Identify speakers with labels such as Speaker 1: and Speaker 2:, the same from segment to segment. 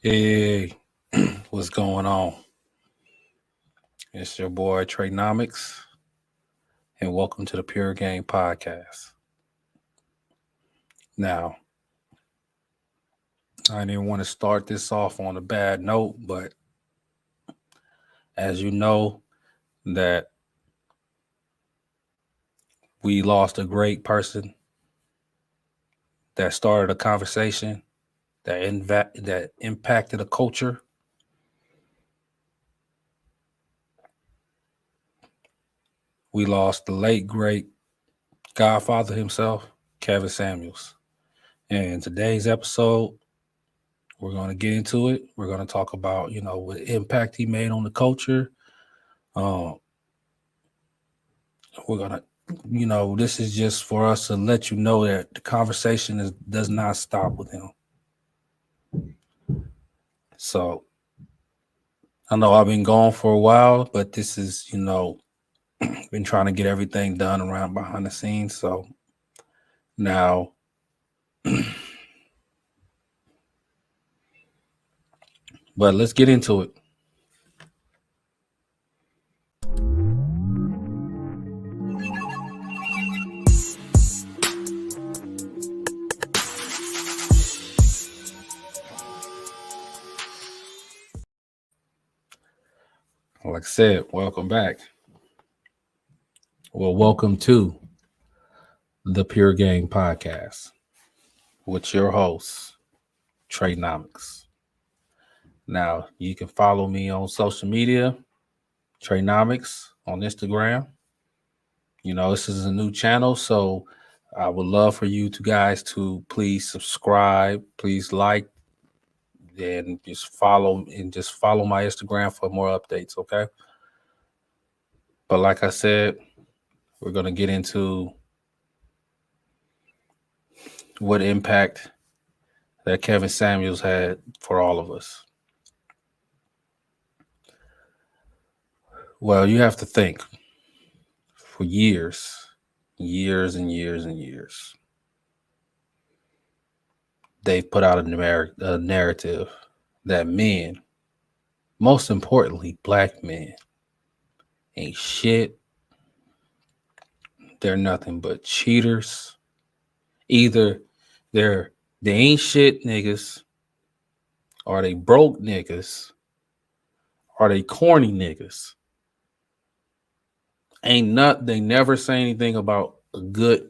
Speaker 1: Hey, what's going on? It's your boy Treynomics, and welcome to the Pure Game Podcast. Now, I didn't want to start this off on a bad note, but as you know, that we lost a great person that started a conversation that impacted a culture. We lost the late great Godfather himself, Kevin Samuels. And today's episode, we're going to get into it. We're going to talk about, what impact he made on the culture. Um, we're going to, this is just for us to let you know that the conversation does not stop with him. So I know I've been gone for a while, but this is, been trying to get everything done around behind the scenes. So now, but let's get into it. Like I said, welcome back. Well, welcome to the Pure Game Podcast with your host, Treynomics. Now, you can follow me on social media, Treynomics on Instagram. This is a new channel, so I would love for you guys to please subscribe, please like, and just follow my Instagram for more updates, okay? But like I said, we're going to get into what impact that Kevin Samuels had for all of us. Well, you have to think for years and years and years, they've put out a narrative that men, most importantly, black men, ain't shit. They're nothing but cheaters. Either they ain't shit niggas, or they broke niggas, or they corny niggas. They never say anything about a good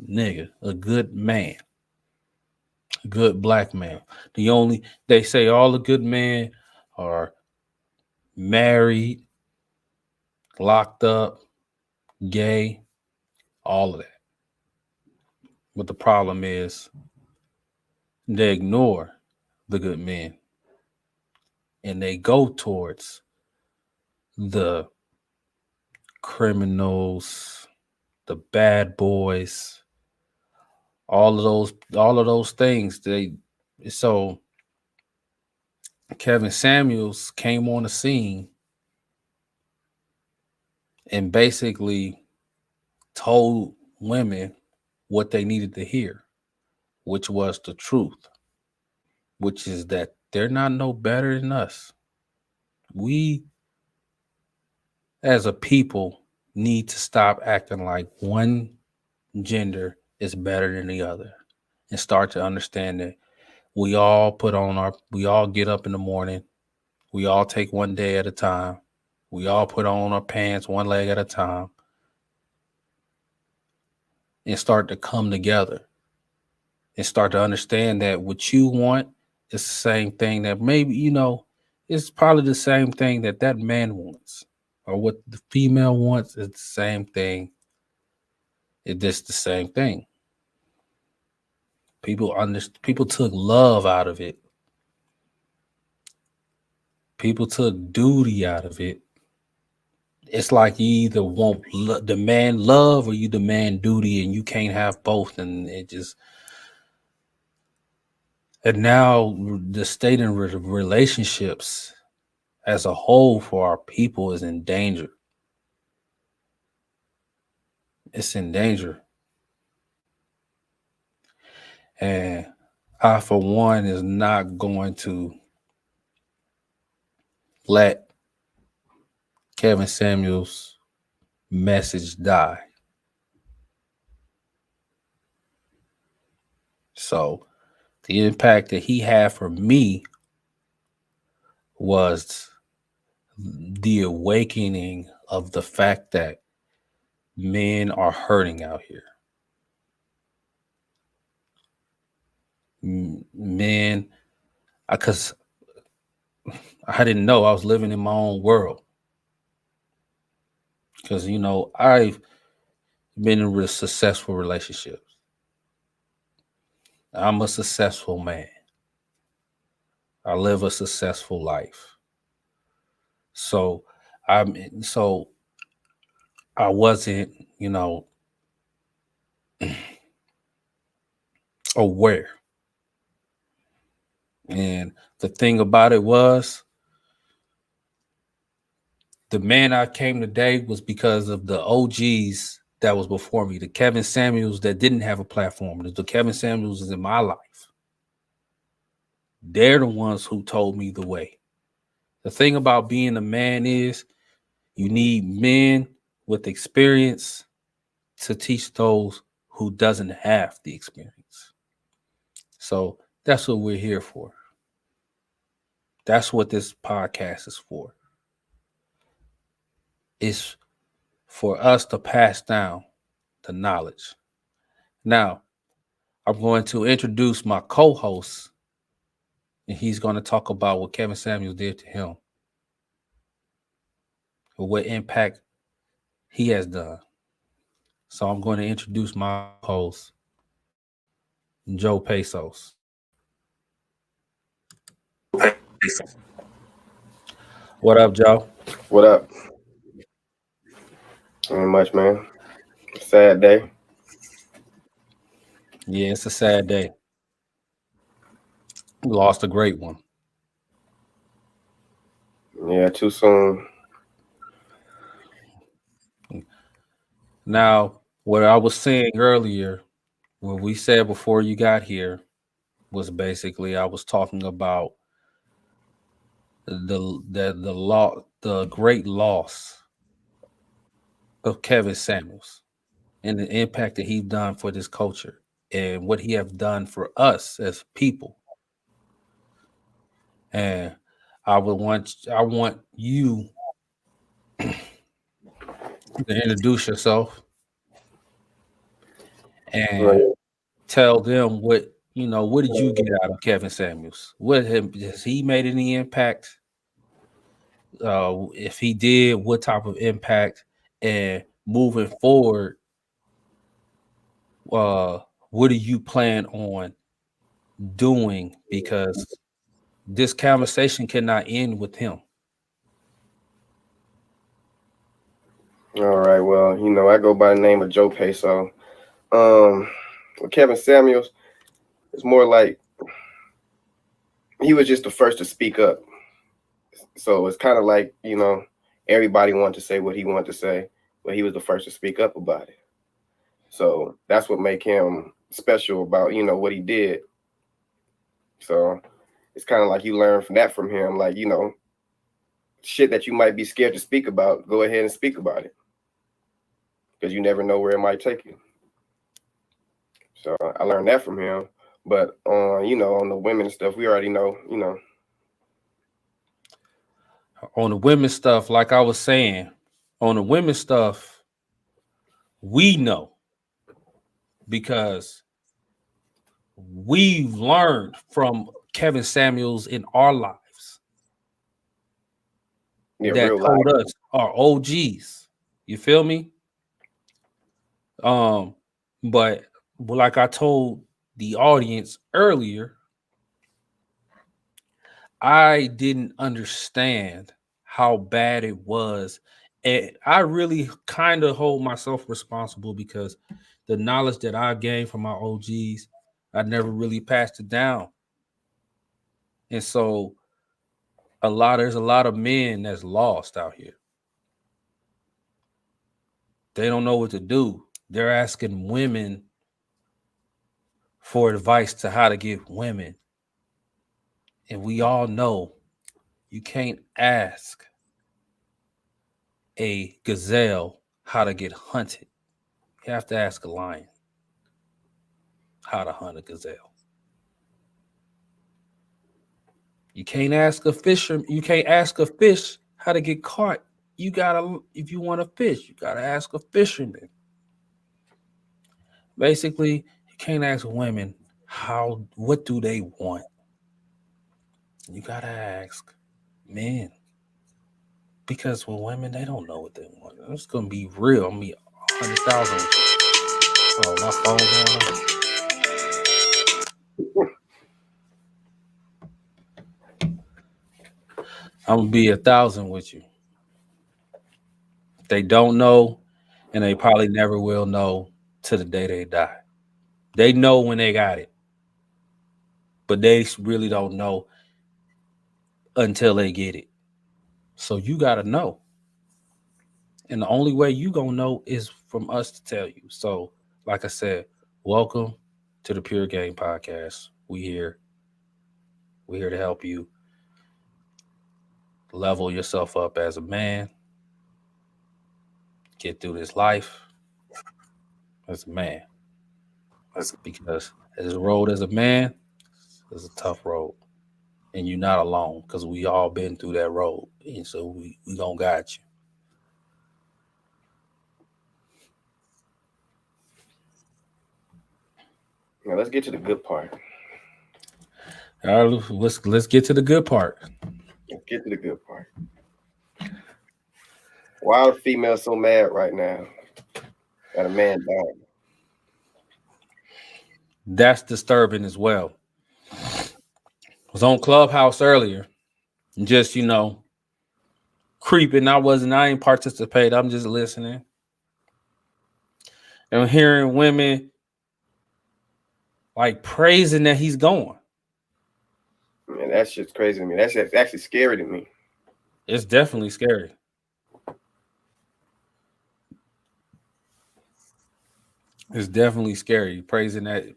Speaker 1: nigga, a good man, a good black man. They say all the good men are married, locked up, gay, all of that. But the problem is they ignore the good men and they go towards the criminals, the bad boys, all of those things. So Kevin Samuels came on the scene and basically told women what they needed to hear, which was the truth, which is that they're not no better than us. We as a people need to stop acting like one gender is better than the other and start to understand that we all get up in the morning, we all take one day at a time, we all put on our pants one leg at a time and start to come together and start to understand that what you want is the same thing that maybe, it's probably the same thing that man wants, or what the female wants is the same thing. It's just the same thing. People took love out of it. People took duty out of it. It's like you either demand love or you demand duty, and you can't have both. And now the state of relationships as a whole for our people is in danger. It's in danger. And I, for one, is not going to let Kevin Samuels' message die. So the impact that he had for me was the awakening of the fact that men are hurting out here. Men, because I didn't know I was living in my own world. Because, I've been in successful relationships. I'm a successful man. I live a successful life. So so I wasn't, aware. And the thing about it was the man I came today was because of the OGs that was before me, the Kevin Samuels that didn't have a platform. The Kevin Samuels is in my life. They're the ones who told me the way. The thing about being a man is you need men with experience to teach those who doesn't have the experience. So that's what we're here for. That's what this podcast is for. It's for us to pass down the knowledge. Now, I'm going to introduce my co-host, and he's going to talk about what Kevin Samuels did to him, or what impact he has done. So I'm going to introduce my host, Joe Pesos. What up, Joe?
Speaker 2: What up? Ain't much, man. Sad day.
Speaker 1: Yeah, it's a sad day. We lost a great one.
Speaker 2: Yeah, too soon.
Speaker 1: Now, what I was saying earlier, what we said before you got here, was basically I was talking about the great loss of Kevin Samuels and the impact that he's done for this culture and what he have done for us as people. And I want you to introduce yourself and
Speaker 2: Right.
Speaker 1: tell them what did you get out of Kevin Samuels? Has he made any impact? If he did, what type of impact? And moving forward, uh, what do you plan on doing? Because this conversation cannot end with him.
Speaker 2: All right. Well, I go by the name of Joe Peso. Um, with Kevin Samuels, it's more like he was just the first to speak up. So it's kind of like, everybody wanted to say what he wanted to say, but he was the first to speak up about it. So that's what make him special about, what he did. So it's kind of like you learn from that from him, like, shit that you might be scared to speak about, go ahead and speak about it because you never know where it might take you. So I learned that from him. But on the women stuff, we already know.
Speaker 1: On the women stuff, like I was saying, on the women stuff, we know because we've learned from Kevin Samuels in our lives
Speaker 2: Yeah,
Speaker 1: that
Speaker 2: real life.
Speaker 1: told us our OGs. You feel me? Um, but like I told the audience earlier, I didn't understand how bad it was. And I really kind of hold myself responsible because the knowledge that I gained from my OGs, I never really passed it down. And so there's a lot of men that's lost out here. They don't know what to do. They're asking women for advice to how to get women. And we all know You can't ask a gazelle how to get hunted. You have to ask a lion how to hunt a gazelle. You can't ask a fisher. You can't ask a fish how to get caught. You gotta, if you want to fish, you gotta ask a fisherman. Basically, you can't ask women what do they want. You gotta ask men because with women they don't know what they want. It's gonna be real. I'm gonna be 100,000 with you. Oh, my phone going on. I'm gonna be 1,000 with you. They don't know, and they probably never will know to the day they die. They know when they got it, but they really don't know until they get it. So you gotta know, and the only way you gonna know is from us to tell you. So, like I said, welcome to the Pure Game Podcast. We here to help you level yourself up as a man, get through this life as a man. Because as a road as a man is a tough road. And you're not alone because we all been through that road. And so we gonna guide you.
Speaker 2: Now let's get to the good part.
Speaker 1: All right, let's get to the good part.
Speaker 2: Let's get to the good part. Why are females so mad right now that a man died?
Speaker 1: That's disturbing as well. I was on Clubhouse earlier, just creeping. I ain't participate. I'm just listening. And hearing women like praising that he's gone.
Speaker 2: Man, that shit's crazy to me. That's actually scary to me.
Speaker 1: It's definitely scary. It's definitely scary. Praising that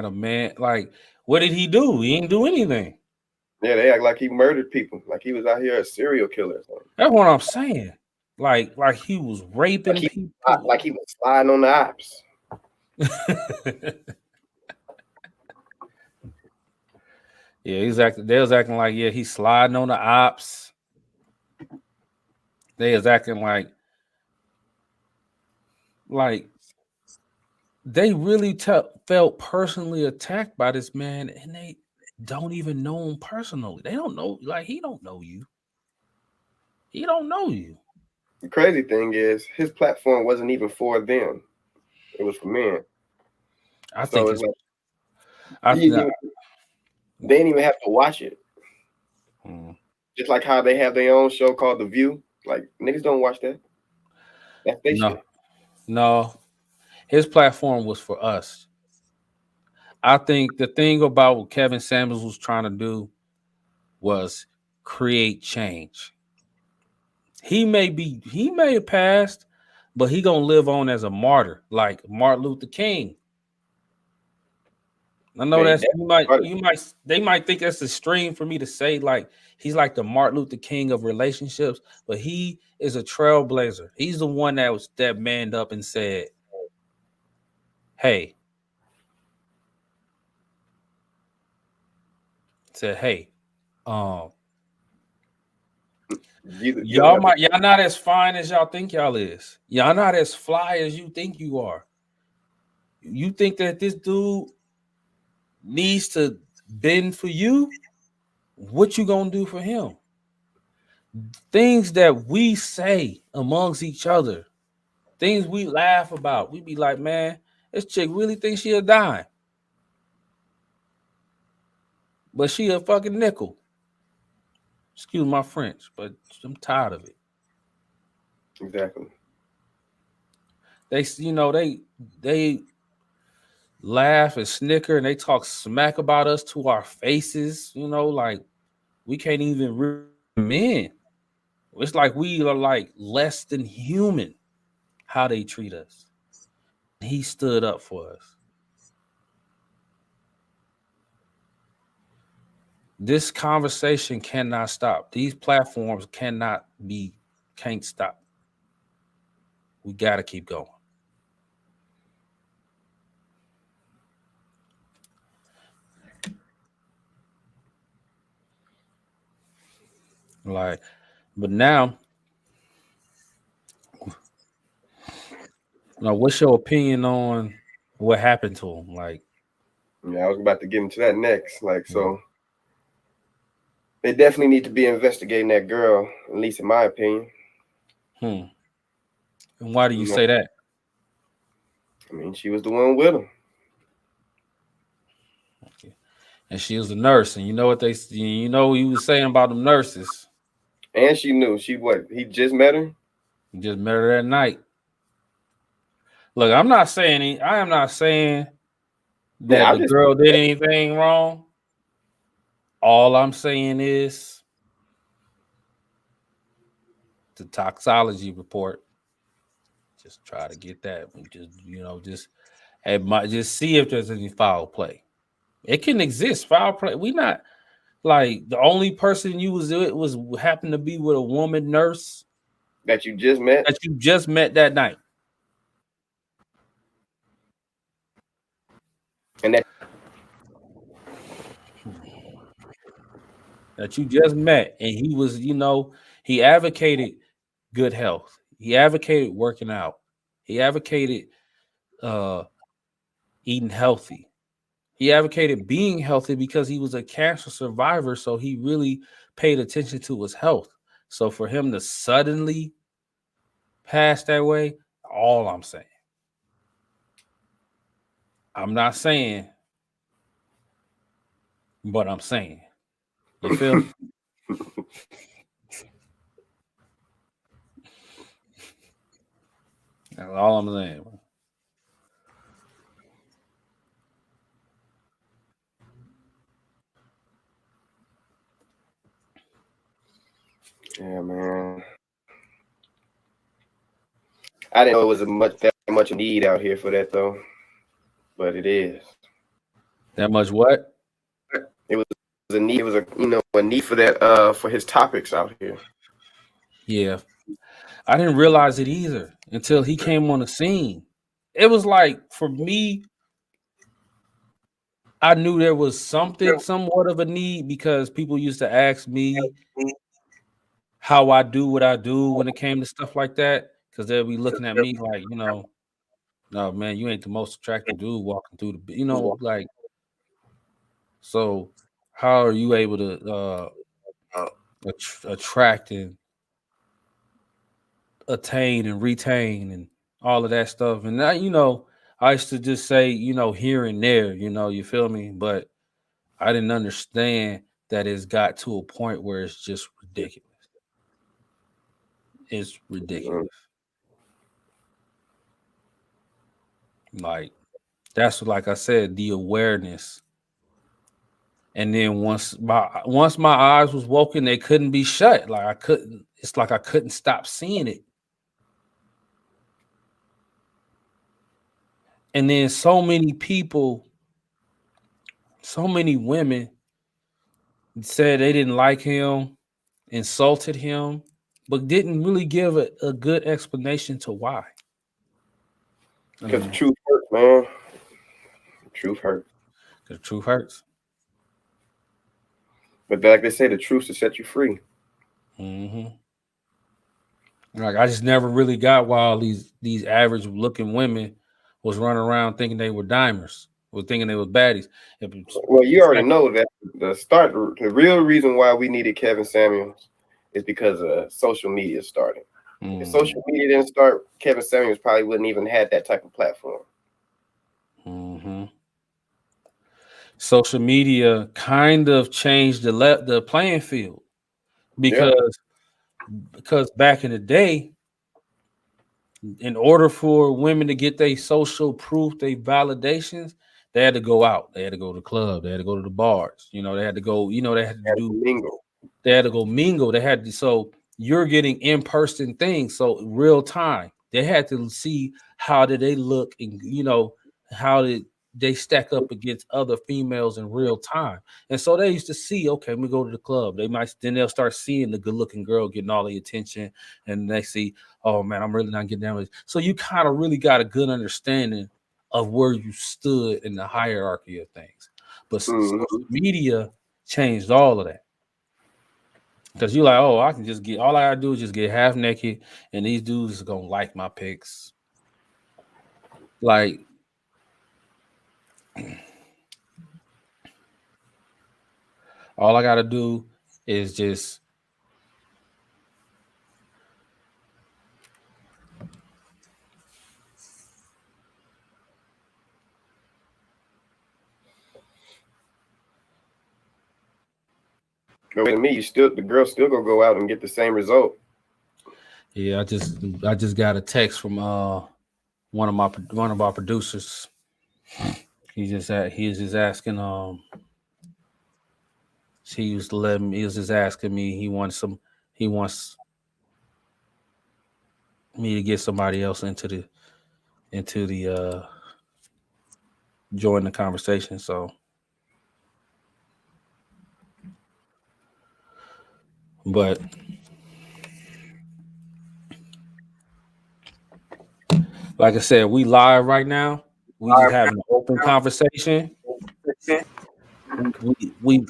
Speaker 1: a man. Like, what did he do? He didn't do anything.
Speaker 2: Yeah, they act like he murdered people, like he was out here a serial killer or something.
Speaker 1: That's what I'm saying. Like he was raping people.
Speaker 2: Like he was sliding on the ops.
Speaker 1: Yeah, they was acting like, yeah, he's sliding on the ops. They was acting like they really felt personally attacked by this man, and they don't even know him personally. They don't know, like, he don't know you. He don't know you.
Speaker 2: The crazy thing is, his platform wasn't even for them; it was for men.
Speaker 1: I think it's
Speaker 2: like they didn't even have to watch it. Just like how they have their own show called The View. Like, niggas don't watch that. That's their shit.
Speaker 1: No, his platform was for us. I think the thing about what Kevin Samuels was trying to do was create change. He may have passed, but he gonna live on as a martyr, like Martin Luther King. I know they might think that's extreme for me to say, like he's like the Martin Luther King of relationships, but he is a trailblazer. He's the one that manned up and said, hey, y'all not as fine as y'all think y'all is. Y'all not as fly as you think you are. You think that this dude needs to bend for you? What you gonna do for him? Things that we say amongst each other, things we laugh about. We be like, man, this chick really thinks she a dime, but she a fucking nickel. Excuse my French, but I'm tired of it.
Speaker 2: Exactly.
Speaker 1: They laugh and snicker and they talk smack about us to our faces. Like we can't even men. It's like we are like less than human how they treat us. He stood up for us. This conversation cannot stop. These platforms can't stop. We got to keep going. Like, but now, what's your opinion on what happened to him? Like,
Speaker 2: yeah, I was about to get into that next. Like, so they definitely need to be investigating that girl, at least in my opinion.
Speaker 1: And why do you say that?
Speaker 2: I mean, she was the one with him.
Speaker 1: And she was a nurse, and you know what he was saying about them nurses.
Speaker 2: And she knew he just met her.
Speaker 1: He just met her that night. Look, I am not saying that the girl did anything wrong. All I'm saying is the toxology report. Just try to get that. Just see if there's any foul play. It can exist, foul play. We not like the only person you was with was happened to be with a woman nurse
Speaker 2: that you just met.
Speaker 1: That night.
Speaker 2: And
Speaker 1: that you just met, and he was, he advocated good health. He advocated working out. He advocated eating healthy. He advocated being healthy because he was a cancer survivor, so he really paid attention to his health. So for him to suddenly pass that way, all I'm saying, I'm not saying, but I'm saying. You feel me? That's all I'm saying, bro.
Speaker 2: Yeah, man. I didn't know it was that much need out here for that though, but it is.
Speaker 1: That much what?
Speaker 2: It was a need. It was a need for that for his topics out here.
Speaker 1: Yeah, I didn't realize it either until he came on the scene. It was like, for me, I knew there was somewhat of a need, because people used to ask me how I do what I do when it came to stuff like that, because they'll be looking at me like, no, man, you ain't the most attractive dude walking through the, like, so how are you able to attract and attain and retain and all of that stuff? And I used to just say, here and there, you feel me? But I didn't understand that it's got to a point where it's just ridiculous. It's ridiculous. Like, that's what, like I said, the awareness. And then once my eyes was woken, they couldn't be shut. Like, it's like I couldn't stop seeing it. And then so many people, so many women said they didn't like him, insulted him, but didn't really give a good explanation to why.
Speaker 2: Because the truth hurts, man. The truth hurts.
Speaker 1: The truth hurts.
Speaker 2: But like they say, the truth to set you free.
Speaker 1: Mm-hmm. Like, I just never really got why all these average looking women was running around thinking they were dimers, or thinking they were baddies.
Speaker 2: Well, you already know that the real reason why we needed Kevin Samuels is because social media started. If social media didn't start, Kevin Samuels probably wouldn't even had that type of platform.
Speaker 1: Mm-hmm. Social media kind of changed the playing field, because back in the day, in order for women to get their social proof, their validations, they had to go out. They had to go to the club. They had to go to the bars. They had to go. They had to do
Speaker 2: mingle.
Speaker 1: They had to go mingle. They had to. So you're getting in-person things. So real time, they had to see how did they look, and how did they stack up against other females in real time. And so they used to see, okay, we go to the club. They'll start seeing the good looking girl getting all the attention, and they see, oh man, I'm really not getting down with it. So you kind of really got a good understanding of where you stood in the hierarchy of things. But social media changed all of that. Because you're like, oh, I can just get, all I gotta do is just get half naked, and these dudes are gonna like my pics. Like, all I gotta do is just
Speaker 2: But with me, the girl still gonna go out and get the same result.
Speaker 1: yeah, I just got a text from one of our producers. He's just asking he was just asking me, he wants me to get somebody else into the join the conversation. So but like I said, we live right now. We just having an open conversation. We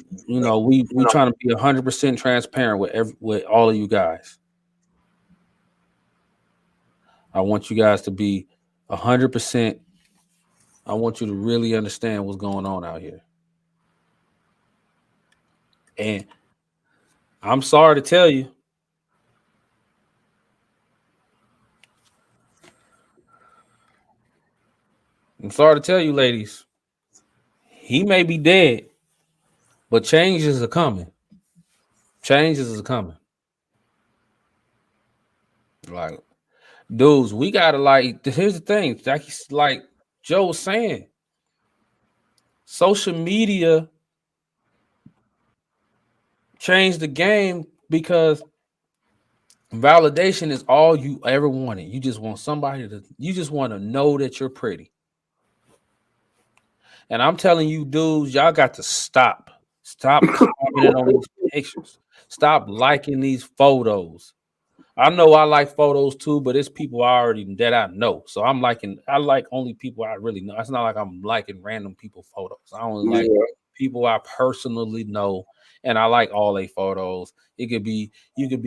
Speaker 1: trying to be 100% transparent with all of you guys. I want you guys to be 100%. I want you to really understand what's going on out here. And I'm sorry to tell you, ladies, he may be dead, but changes are coming. Changes are coming. Like, dudes, we gotta here's the thing, like Joe was saying, social media changed the game because validation is all you ever wanted. You just want you just want to know that you're pretty. And I'm telling you, dudes, y'all got to stop commenting on these pictures. Stop liking these photos. I know I like photos too, but it's people that I know. So I like only people I really know. It's not like I'm liking random people photos. I only like people I personally know, and I like all their photos. You could be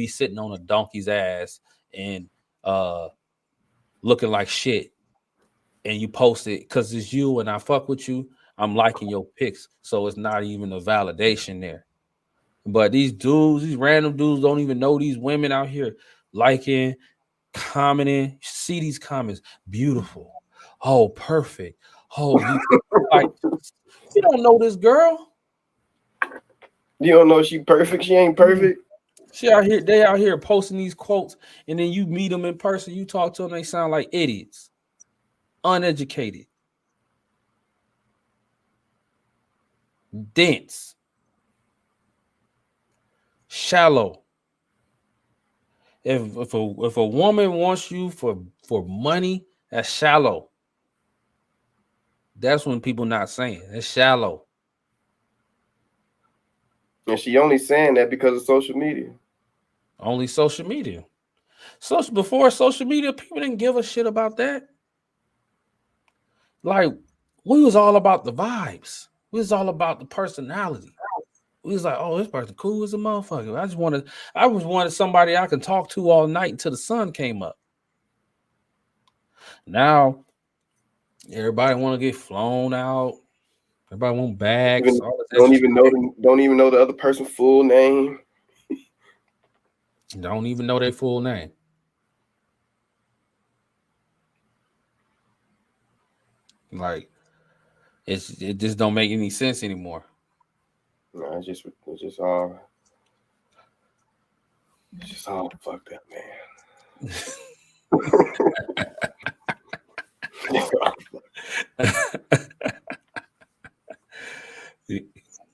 Speaker 1: sitting on a donkey's ass and looking like shit, and you post it because it's you and I fuck with you. I'm liking your pics, so it's not even a validation there. But these random dudes don't even know these women out here liking, commenting. You see these comments, beautiful, oh, perfect, oh, like, you don't know this girl.
Speaker 2: You don't know she perfect. She ain't perfect.
Speaker 1: They out here posting these quotes, and then you meet them in person. You talk to them, they sound like idiots, uneducated, dense, shallow. If a woman wants you for money, that's shallow. That's when people not saying it's shallow.
Speaker 2: And she only saying that because of social media.
Speaker 1: Only social media. Before social media, people didn't give a shit about that. Like, we was all about the vibes. We was all about the personality. We was like, oh, this person cool as a motherfucker. I just wanted somebody I can talk to all night until the sun came up. Now, everybody want to get flown out. Everybody want bags.
Speaker 2: Don't even know the other person's full name.
Speaker 1: Don't even know their full name. Like, it just don't make any sense anymore.
Speaker 2: No, it's just all fucked up, man.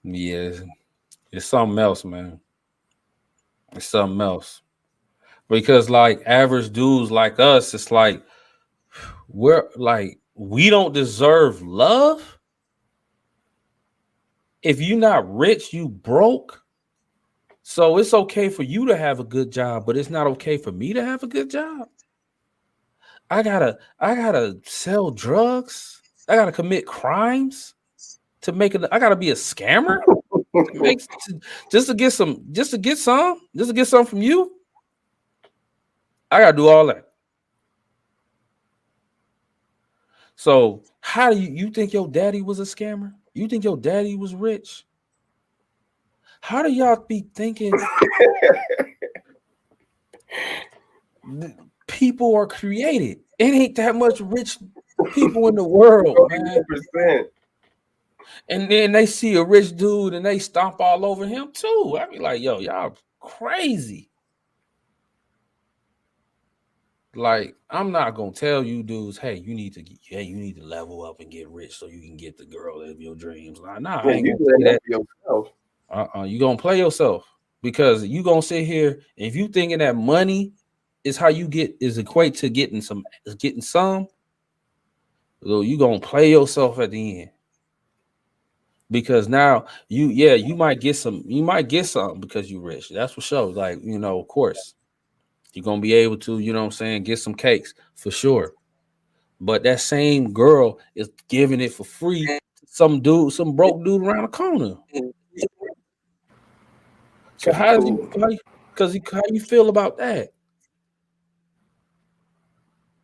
Speaker 1: Yeah, it's something else, man. It's something else. Because like average dudes like us, it's like we don't deserve love. If you're not rich, you broke. So it's okay for you to have a good job, but it's not okay for me to have a good job. I gotta sell drugs. I gotta commit crimes to make it. I gotta be a scammer to make just to get some, just to get some from you. I gotta do all that. So how do you think your daddy was a scammer? You think your daddy was rich? How do y'all be thinking people are created? It ain't that much rich people in the world, man.
Speaker 2: 100%.
Speaker 1: And then they see a rich dude and they stomp all over him too. I be like, yo, y'all crazy. Like, I'm not gonna tell you dudes, hey, you need to level up and get rich so you can get the girl of your dreams. Like, nah, I
Speaker 2: Yeah,
Speaker 1: ain't
Speaker 2: you
Speaker 1: gonna
Speaker 2: do
Speaker 1: say
Speaker 2: that
Speaker 1: that.
Speaker 2: for yourself.
Speaker 1: You gonna play yourself because you gonna sit here. If you thinking that money is how you get is equate to getting some, well, you gonna play yourself at the end. Because now you might get something because you rich. That's for sure. Like, of course, you're gonna be able to, what I'm saying, get some cakes for sure. But that same girl is giving it for free to some dude, some broke dude around the corner. So how you feel about that?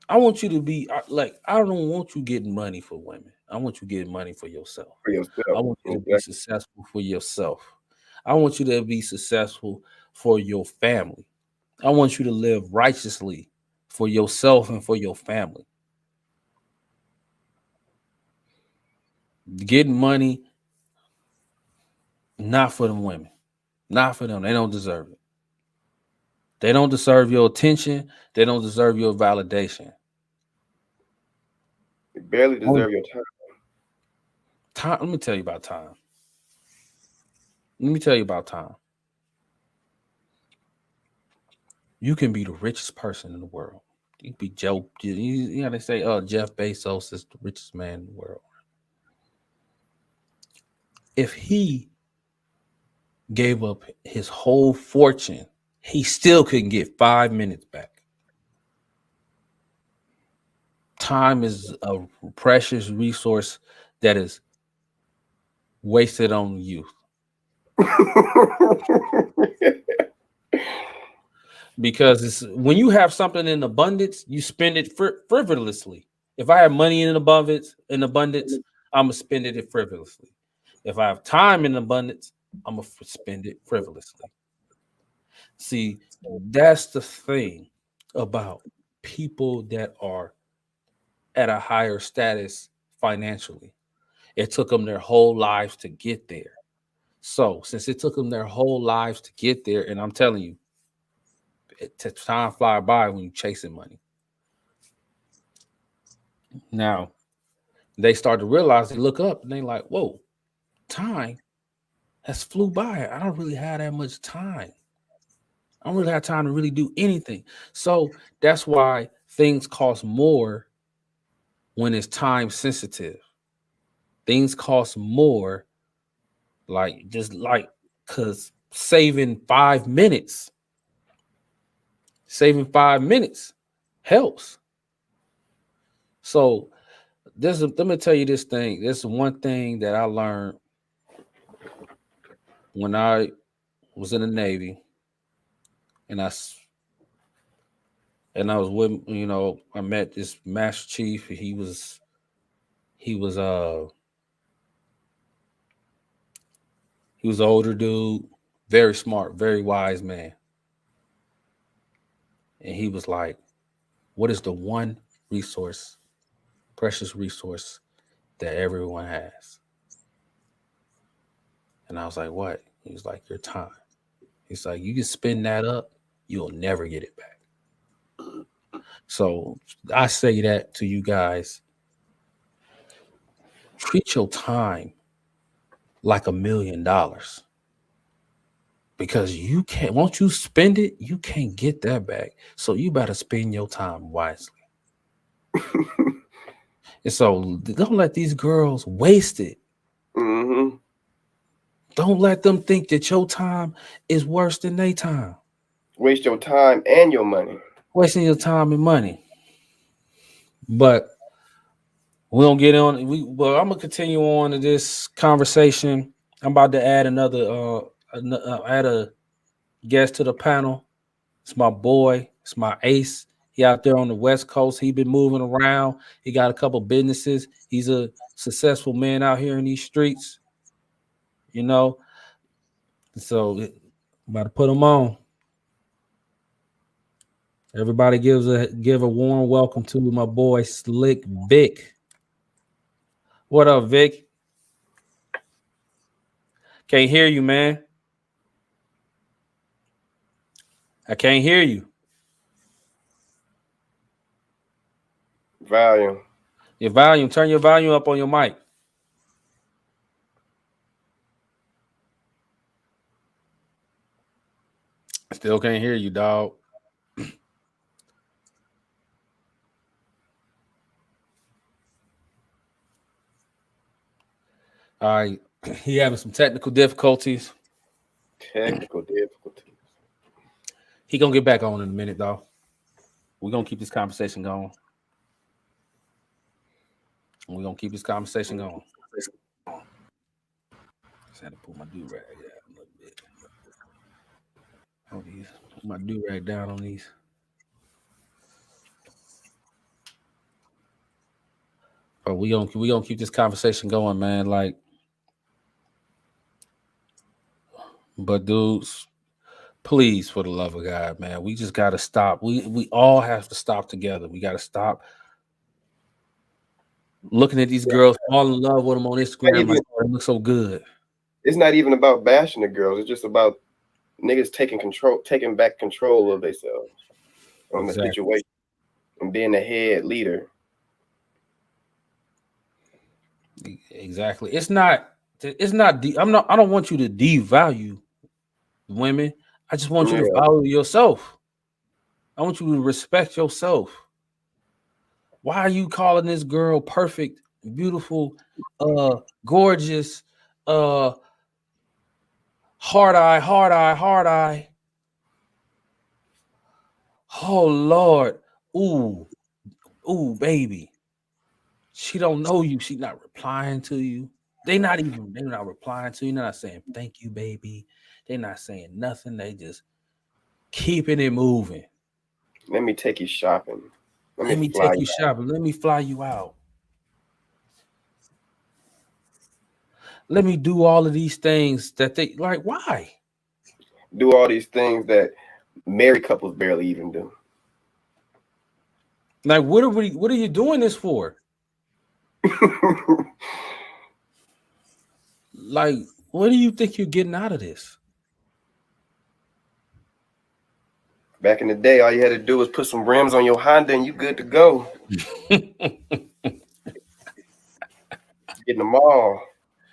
Speaker 1: I want you to be like, I don't want you getting money for women. I want you getting money for yourself.
Speaker 2: For
Speaker 1: I
Speaker 2: yourself.
Speaker 1: want you to be
Speaker 2: Exactly.
Speaker 1: successful for yourself. I want you to be successful for your family. I want you to live righteously for yourself and for your family. Getting money, not for them women. Not for them. They don't deserve it. They don't deserve your attention. They don't deserve your validation.
Speaker 2: You barely
Speaker 1: Only
Speaker 2: deserve your time.
Speaker 1: time. Let me tell you about time. Let me tell you about time. You can be the richest person in the world. You can be Joe. They say, Jeff Bezos is the richest man in the world. If he gave up his whole fortune, he still couldn't get 5 minutes back. Time is a precious resource that is wasted on youth. Because it's when you have something in abundance, you spend it frivolously. If I have money in abundance, I'm gonna spend it frivolously. If I have time in abundance, I'm gonna spend it frivolously. See, that's the thing about people that are at a higher status financially. It took them their whole lives to get there. So, since it took them their whole lives to get there, and I'm telling you, time fly by when you're chasing money. Now, they start to realize, they look up and they like, whoa, time has flew by. I don't really have that much time. I don't really have time to really do anything. So that's why things cost more when it's time sensitive. Things cost more, because saving 5 minutes helps. So let me tell you this thing. This is one thing that I learned when I was in the Navy, and I was with, I met this Master Chief. He was he was an older dude, very smart, very wise man. And he was like, what is the one resource, precious resource that everyone has? And I was like, what? He was like, your time. He's like, you can spend that up, you'll never get it back. So I say that to you guys. Treat your time like $1,000,000. Because you can't, once you spend it, you can't get that back. So you better spend your time wisely. And so don't let these girls waste it.
Speaker 2: Mm-hmm.
Speaker 1: Don't let them think that your time is worse than their time.
Speaker 2: Waste your time and your money.
Speaker 1: Wasting your time and money. But we don't get on. Well, I'm gonna continue on to this conversation. I'm about to add add a guest to the panel. It's my boy. It's my ace. He out there on the West Coast. He been moving around. He got a couple businesses. He's a successful man out here in these streets. You know, so I'm about to put him on. Everybody give a warm welcome to my boy Slick Vic. What up, Vic? Can't hear you, man. I can't hear you.
Speaker 2: Volume.
Speaker 1: Your volume. Turn your volume up on your mic. Still can't hear you, dog. All right. He having some technical difficulties.
Speaker 2: Technical difficulties.
Speaker 1: He gonna get back on in a minute, though. We're gonna keep this conversation going. We're gonna keep this conversation going. Just had to pull my do-rag out a little bit. Put my do-rag down on these. But we gonna keep this conversation going, man. Like, but dudes, please, for the love of God, man, we just gotta stop. We all have to stop together. We gotta stop looking at these girls, fall in love with them on Instagram. Like, oh, they look so good.
Speaker 2: It's not even about bashing the girls. It's just about niggas taking back control of themselves on the situation and being the head leader.
Speaker 1: Exactly. It's not. I don't want you to devalue women. I just want you to value yourself. I want you to respect yourself. Why are you calling this girl perfect, beautiful, gorgeous, hard eye? Oh Lord. Ooh, baby. She don't know you. She not replying to you. They're not replying to you. They're not saying thank you, baby. They're not saying nothing. They just keeping it moving.
Speaker 2: Let me take you shopping.
Speaker 1: Let me take you shopping. Let me fly you out. Let me do all of these things that they like. Why?
Speaker 2: Do all these things that married couples barely even do.
Speaker 1: Like, what are you doing this for? Like, what do you think you're getting out of this?
Speaker 2: Back in the day, all you had to do was put some rims on your Honda and you good to go. Getting them all.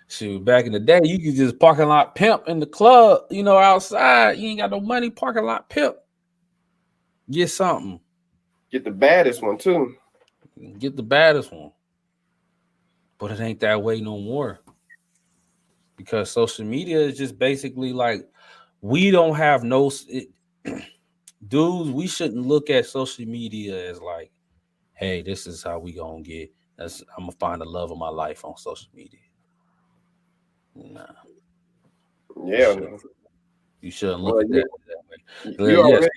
Speaker 1: Shoot, back in the day, you could just parking lot pimp in the club, outside. You ain't got no money, parking lot pimp. Get something.
Speaker 2: Get the baddest one, too.
Speaker 1: Get the baddest one. But it ain't that way no more. Because social media is just basically like, we don't have dudes, we shouldn't look at social media as like, hey, this is how we gonna get. I'm gonna find the love of my life on social media. Nah.
Speaker 2: Yeah.
Speaker 1: You shouldn't look at that way.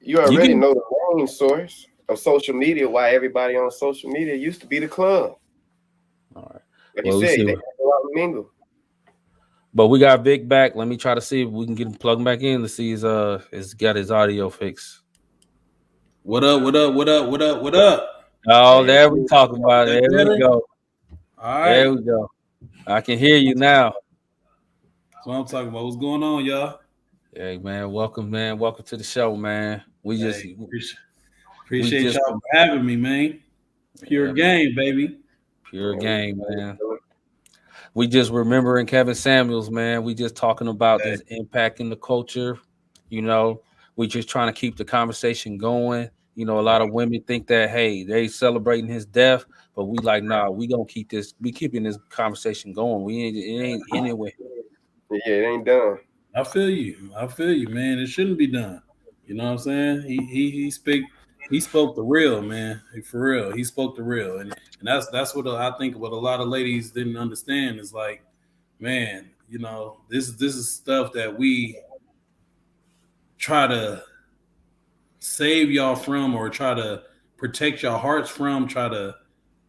Speaker 2: You already know the main source of social media, why everybody on social media used to be the club.
Speaker 1: All right.
Speaker 2: Like you said, they have a lot of mingle.
Speaker 1: But we got Vic back. Let me try to see if we can get him plugged back in to see he's got his audio fixed.
Speaker 3: What up?
Speaker 1: Oh, there we talk about it. There we go.
Speaker 3: All right.
Speaker 1: There we go. I can hear you now.
Speaker 3: That's what I'm talking about. What's going on, y'all?
Speaker 1: Hey, man. Welcome to the show, man. We just
Speaker 3: appreciate y'all for having me, man. Pure game, baby.
Speaker 1: Pure game, man. We just remembering Kevin Samuels, man. We just talking about his impact in the culture. We just trying to keep the conversation going. A lot of women think that, hey, they celebrating his death, but we like, nah, we gonna keep this. We keeping this conversation going. It ain't anywhere.
Speaker 2: Yeah, it ain't done.
Speaker 3: I feel you, man. It shouldn't be done. You know what I'm saying? He spoke the real, man. For real. He spoke the real. And that's what I think what a lot of ladies didn't understand is like, man, you know, this is stuff that we try to save y'all from or try to protect y'all hearts from, try to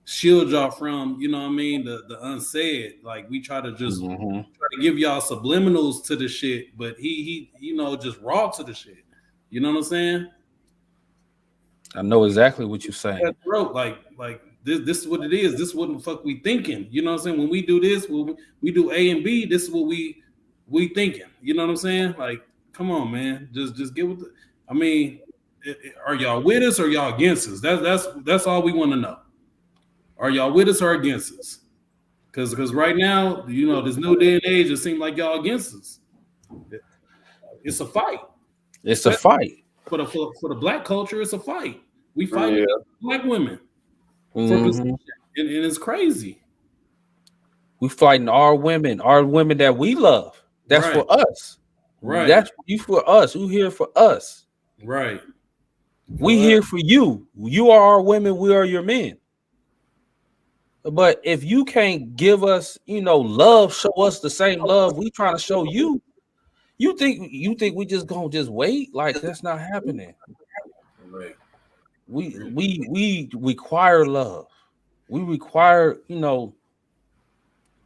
Speaker 3: shield y'all from, you know what I mean? The unsaid. Like we try to just try to give y'all subliminals to the shit, but he you know, just raw to the shit. You know what I'm saying?
Speaker 1: I know exactly what you're saying.
Speaker 3: Bro, like this is what it is. This is what the fuck we thinking. You know what I'm saying? When we do this, when we do A and B, this is what we thinking. You know what I'm saying? Like, come on, man. Just get with the. I mean, are y'all with us or y'all against us? That's all we want to know. Are y'all with us or against us? Because right now, you know, this new day and age, it seems like y'all against us. It's a fight.
Speaker 1: It's a fight.
Speaker 3: For the black culture, it's a fight. We fight black women for position, and it's crazy.
Speaker 1: We fighting our women that we love. That's
Speaker 3: Right.
Speaker 1: for us.
Speaker 3: Right.
Speaker 1: That's you for us. You here for us.
Speaker 3: Right.
Speaker 1: We here for you. You are our women. We are your men. But if you can't give us, you know, love, show us the same love we trying to show you. You think we just gonna just wait? Like that's not happening.
Speaker 3: Right.
Speaker 1: We require love. We require, you know,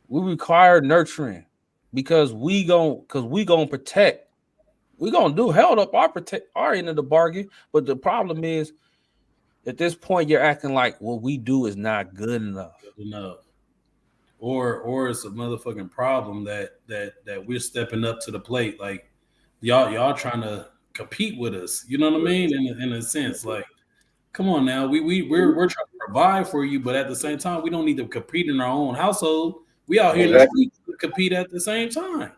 Speaker 1: we require nurturing because we gonna protect. We gonna do held up our end of the bargain. But the problem is, at this point, you're acting like what we do is not good enough.
Speaker 3: Or it's a motherfucking problem that we're stepping up to the plate. Like y'all trying to compete with us. You know what I mean? In a sense, like, come on now, we're trying to provide for you, but at the same time, we don't need to compete in our own household. We out here in the street to compete at the same time.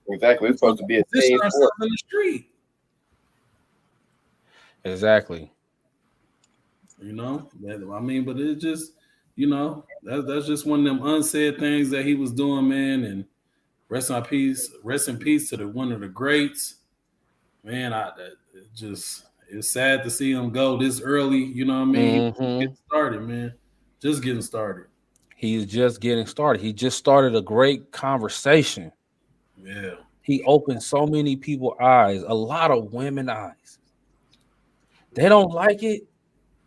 Speaker 2: Exactly. It's supposed to be a team sport
Speaker 3: in the street.
Speaker 1: Exactly.
Speaker 3: You know, I mean, but it's just, you know, that's just one of them unsaid things that he was doing, man. And rest in peace to one of the greats, man. It's sad to see him go this early. You know what I mean? Getting started, man. Just getting started.
Speaker 1: He's just getting started. He just started a great conversation.
Speaker 3: Yeah.
Speaker 1: He opened so many people's eyes, a lot of women eyes. They don't like it.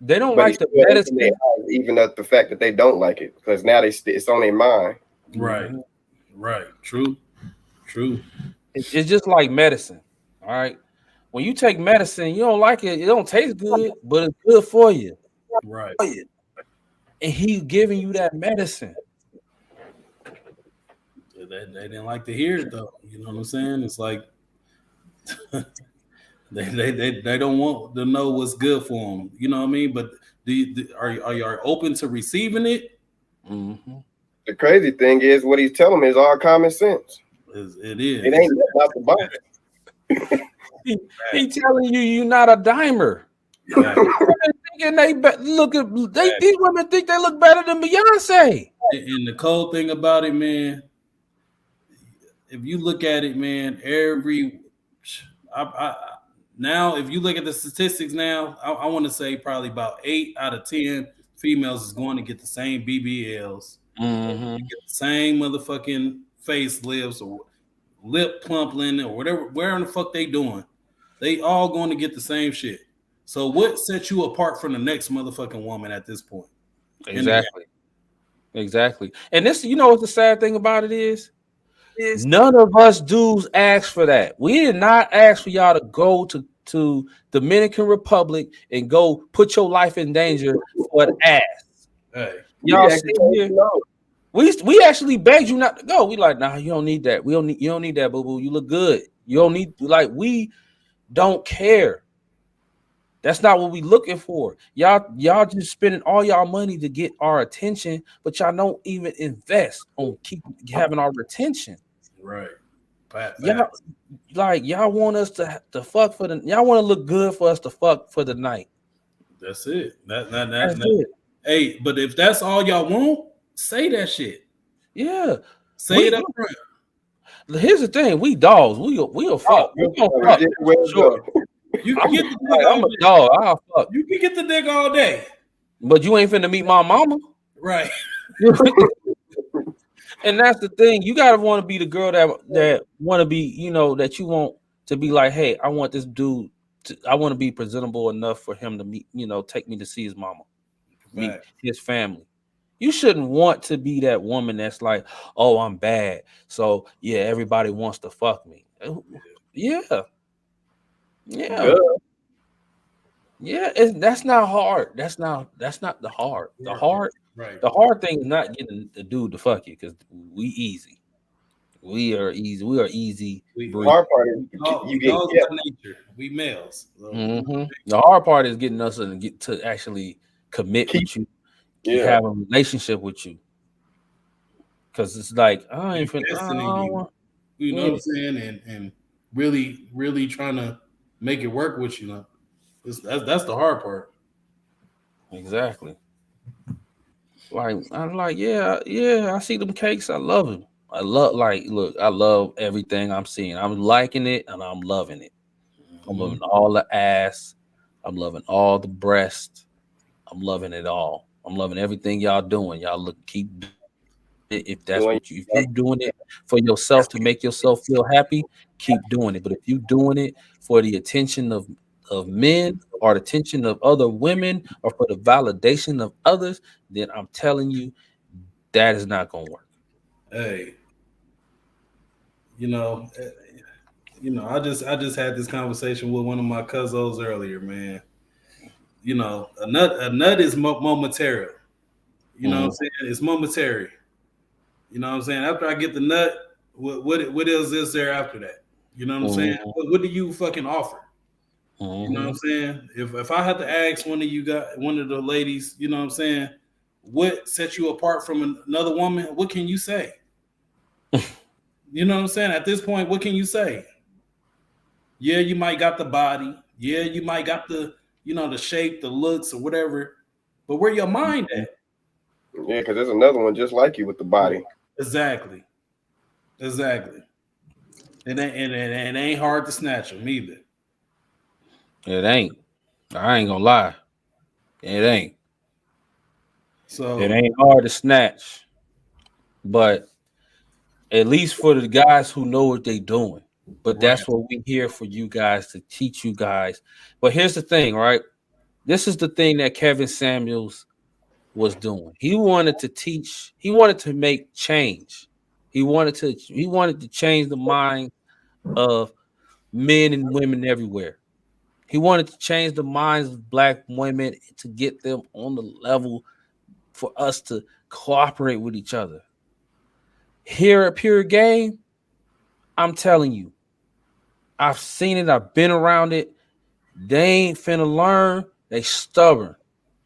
Speaker 1: They don't like the medicine.
Speaker 2: Even at the fact that they don't like it, because now it's on their mind.
Speaker 3: Right. Right. True.
Speaker 1: It's just like medicine. All right. When you take medicine, you don't like it. It don't taste good, but it's good for you.
Speaker 3: Right.
Speaker 1: And he's giving you that medicine.
Speaker 3: They didn't like to hear it though. You know what I'm saying? It's like they don't want to know what's good for them. You know what I mean? But are you open to receiving it?
Speaker 1: Mm-hmm.
Speaker 2: The crazy thing is what he's telling me is all common sense.
Speaker 3: It is.
Speaker 2: It ain't out the box.
Speaker 1: He telling you you're not a dimer.
Speaker 3: Right.
Speaker 1: These women think they look better than Beyonce.
Speaker 3: And the cold thing about it, man, if you look at it, man, now if you look at the statistics now, I want to say probably about 8 out of 10 females is going to get the same BBLs, get the same motherfucking facelifts or lip plumping or whatever, where in the fuck they doing. They all going to get the same shit. So what sets you apart from the next motherfucking woman at this point?
Speaker 1: Exactly. And this, you know what the sad thing about it is none of us dudes asked for that. We did not ask for y'all to go to Dominican Republic and go put your life in danger for an ass.
Speaker 3: Hey,
Speaker 1: y'all we actually begged you not to go. We like, nah, you don't need that. You don't need that, boo-boo. You look good. You don't need, like, we don't care. That's not what we looking for. Y'all just spending all y'all money to get our attention, but y'all don't even invest on keep having our attention.
Speaker 3: Right.
Speaker 1: Y'all want us to fuck for y'all want to look good for us to fuck for the night.
Speaker 3: That's it. That's
Speaker 1: it.
Speaker 3: Hey, but if that's all y'all want, say that shit.
Speaker 1: Yeah.
Speaker 3: Say it up front.
Speaker 1: Here's the thing: we dogs. We'll fuck. We gonna fuck. Sure.
Speaker 3: You can get the dick
Speaker 1: I'm
Speaker 3: all
Speaker 1: a
Speaker 3: day.
Speaker 1: dog. I'll fuck.
Speaker 3: You can get the dick all day.
Speaker 1: But you ain't finna meet my mama.
Speaker 3: Right.
Speaker 1: And that's the thing. You gotta want to be the girl that want to be, you know, that you want to be like, hey, I want this dude. I want to be presentable enough for him to meet, you know, take me to see his mama, meet
Speaker 3: Right.
Speaker 1: his family. You shouldn't want to be that woman that's like, oh, I'm bad. So yeah, everybody wants to fuck me. Yeah.
Speaker 2: Duh.
Speaker 1: Yeah. That's not hard. That's not the hard. The hard thing is not getting the dude to fuck you because we easy. We are easy. We are easy.
Speaker 2: The hard part is you get
Speaker 3: nature. We males. So.
Speaker 1: Mm-hmm. The hard part is getting us to actually commit with you, have a relationship with you. Because it's like I ain't finna.
Speaker 3: You know what I'm saying, and really trying to make it work with you. Know? That's the hard part.
Speaker 1: Exactly. Like I'm like, yeah, I see them cakes. I love them. I love everything I'm seeing. I'm liking it and I'm loving it. I'm loving all the ass. I'm loving all the breast. I'm loving it all. I'm loving everything y'all doing. Y'all keep it. If that's what if you're doing it for yourself to make yourself feel happy, keep doing it. But if you're doing it for the attention of men or the attention of other women or for the validation of others, then I'm telling you that is not gonna work.
Speaker 3: Hey, you know, I just had this conversation with one of my cousins earlier, man. You know, a nut is momentary. You know what I'm saying? It's momentary. You know what I'm saying? After I get the nut, what else is there after that? You know what I'm saying? What do you fucking offer? You know what I'm saying? If I had to ask one of the ladies, you know what I'm saying, what sets you apart from another woman? What can you say? You know what I'm saying? At this point, what can you say? Yeah, you might got the body. Yeah, you might got the, the shape, the looks, or whatever. But where your mind at?
Speaker 2: Yeah, because there's another one just like you with the body.
Speaker 3: Exactly. And it ain't hard to snatch them either.
Speaker 1: It ain't. I ain't gonna lie. It ain't.
Speaker 3: So
Speaker 1: it ain't hard to snatch. But at least for the guys who know what they're doing. But that's what we here for you guys to teach you guys. But here's the thing, right? This is the thing that Kevin Samuels was doing. He wanted to teach. He wanted to make change. He wanted to change the mind of men and women everywhere. He wanted to change the minds of black women to get them on the level for us to cooperate with each other. Here at Pure Game, I'm telling you, I've seen it. I've been around it. They ain't finna learn. They stubborn.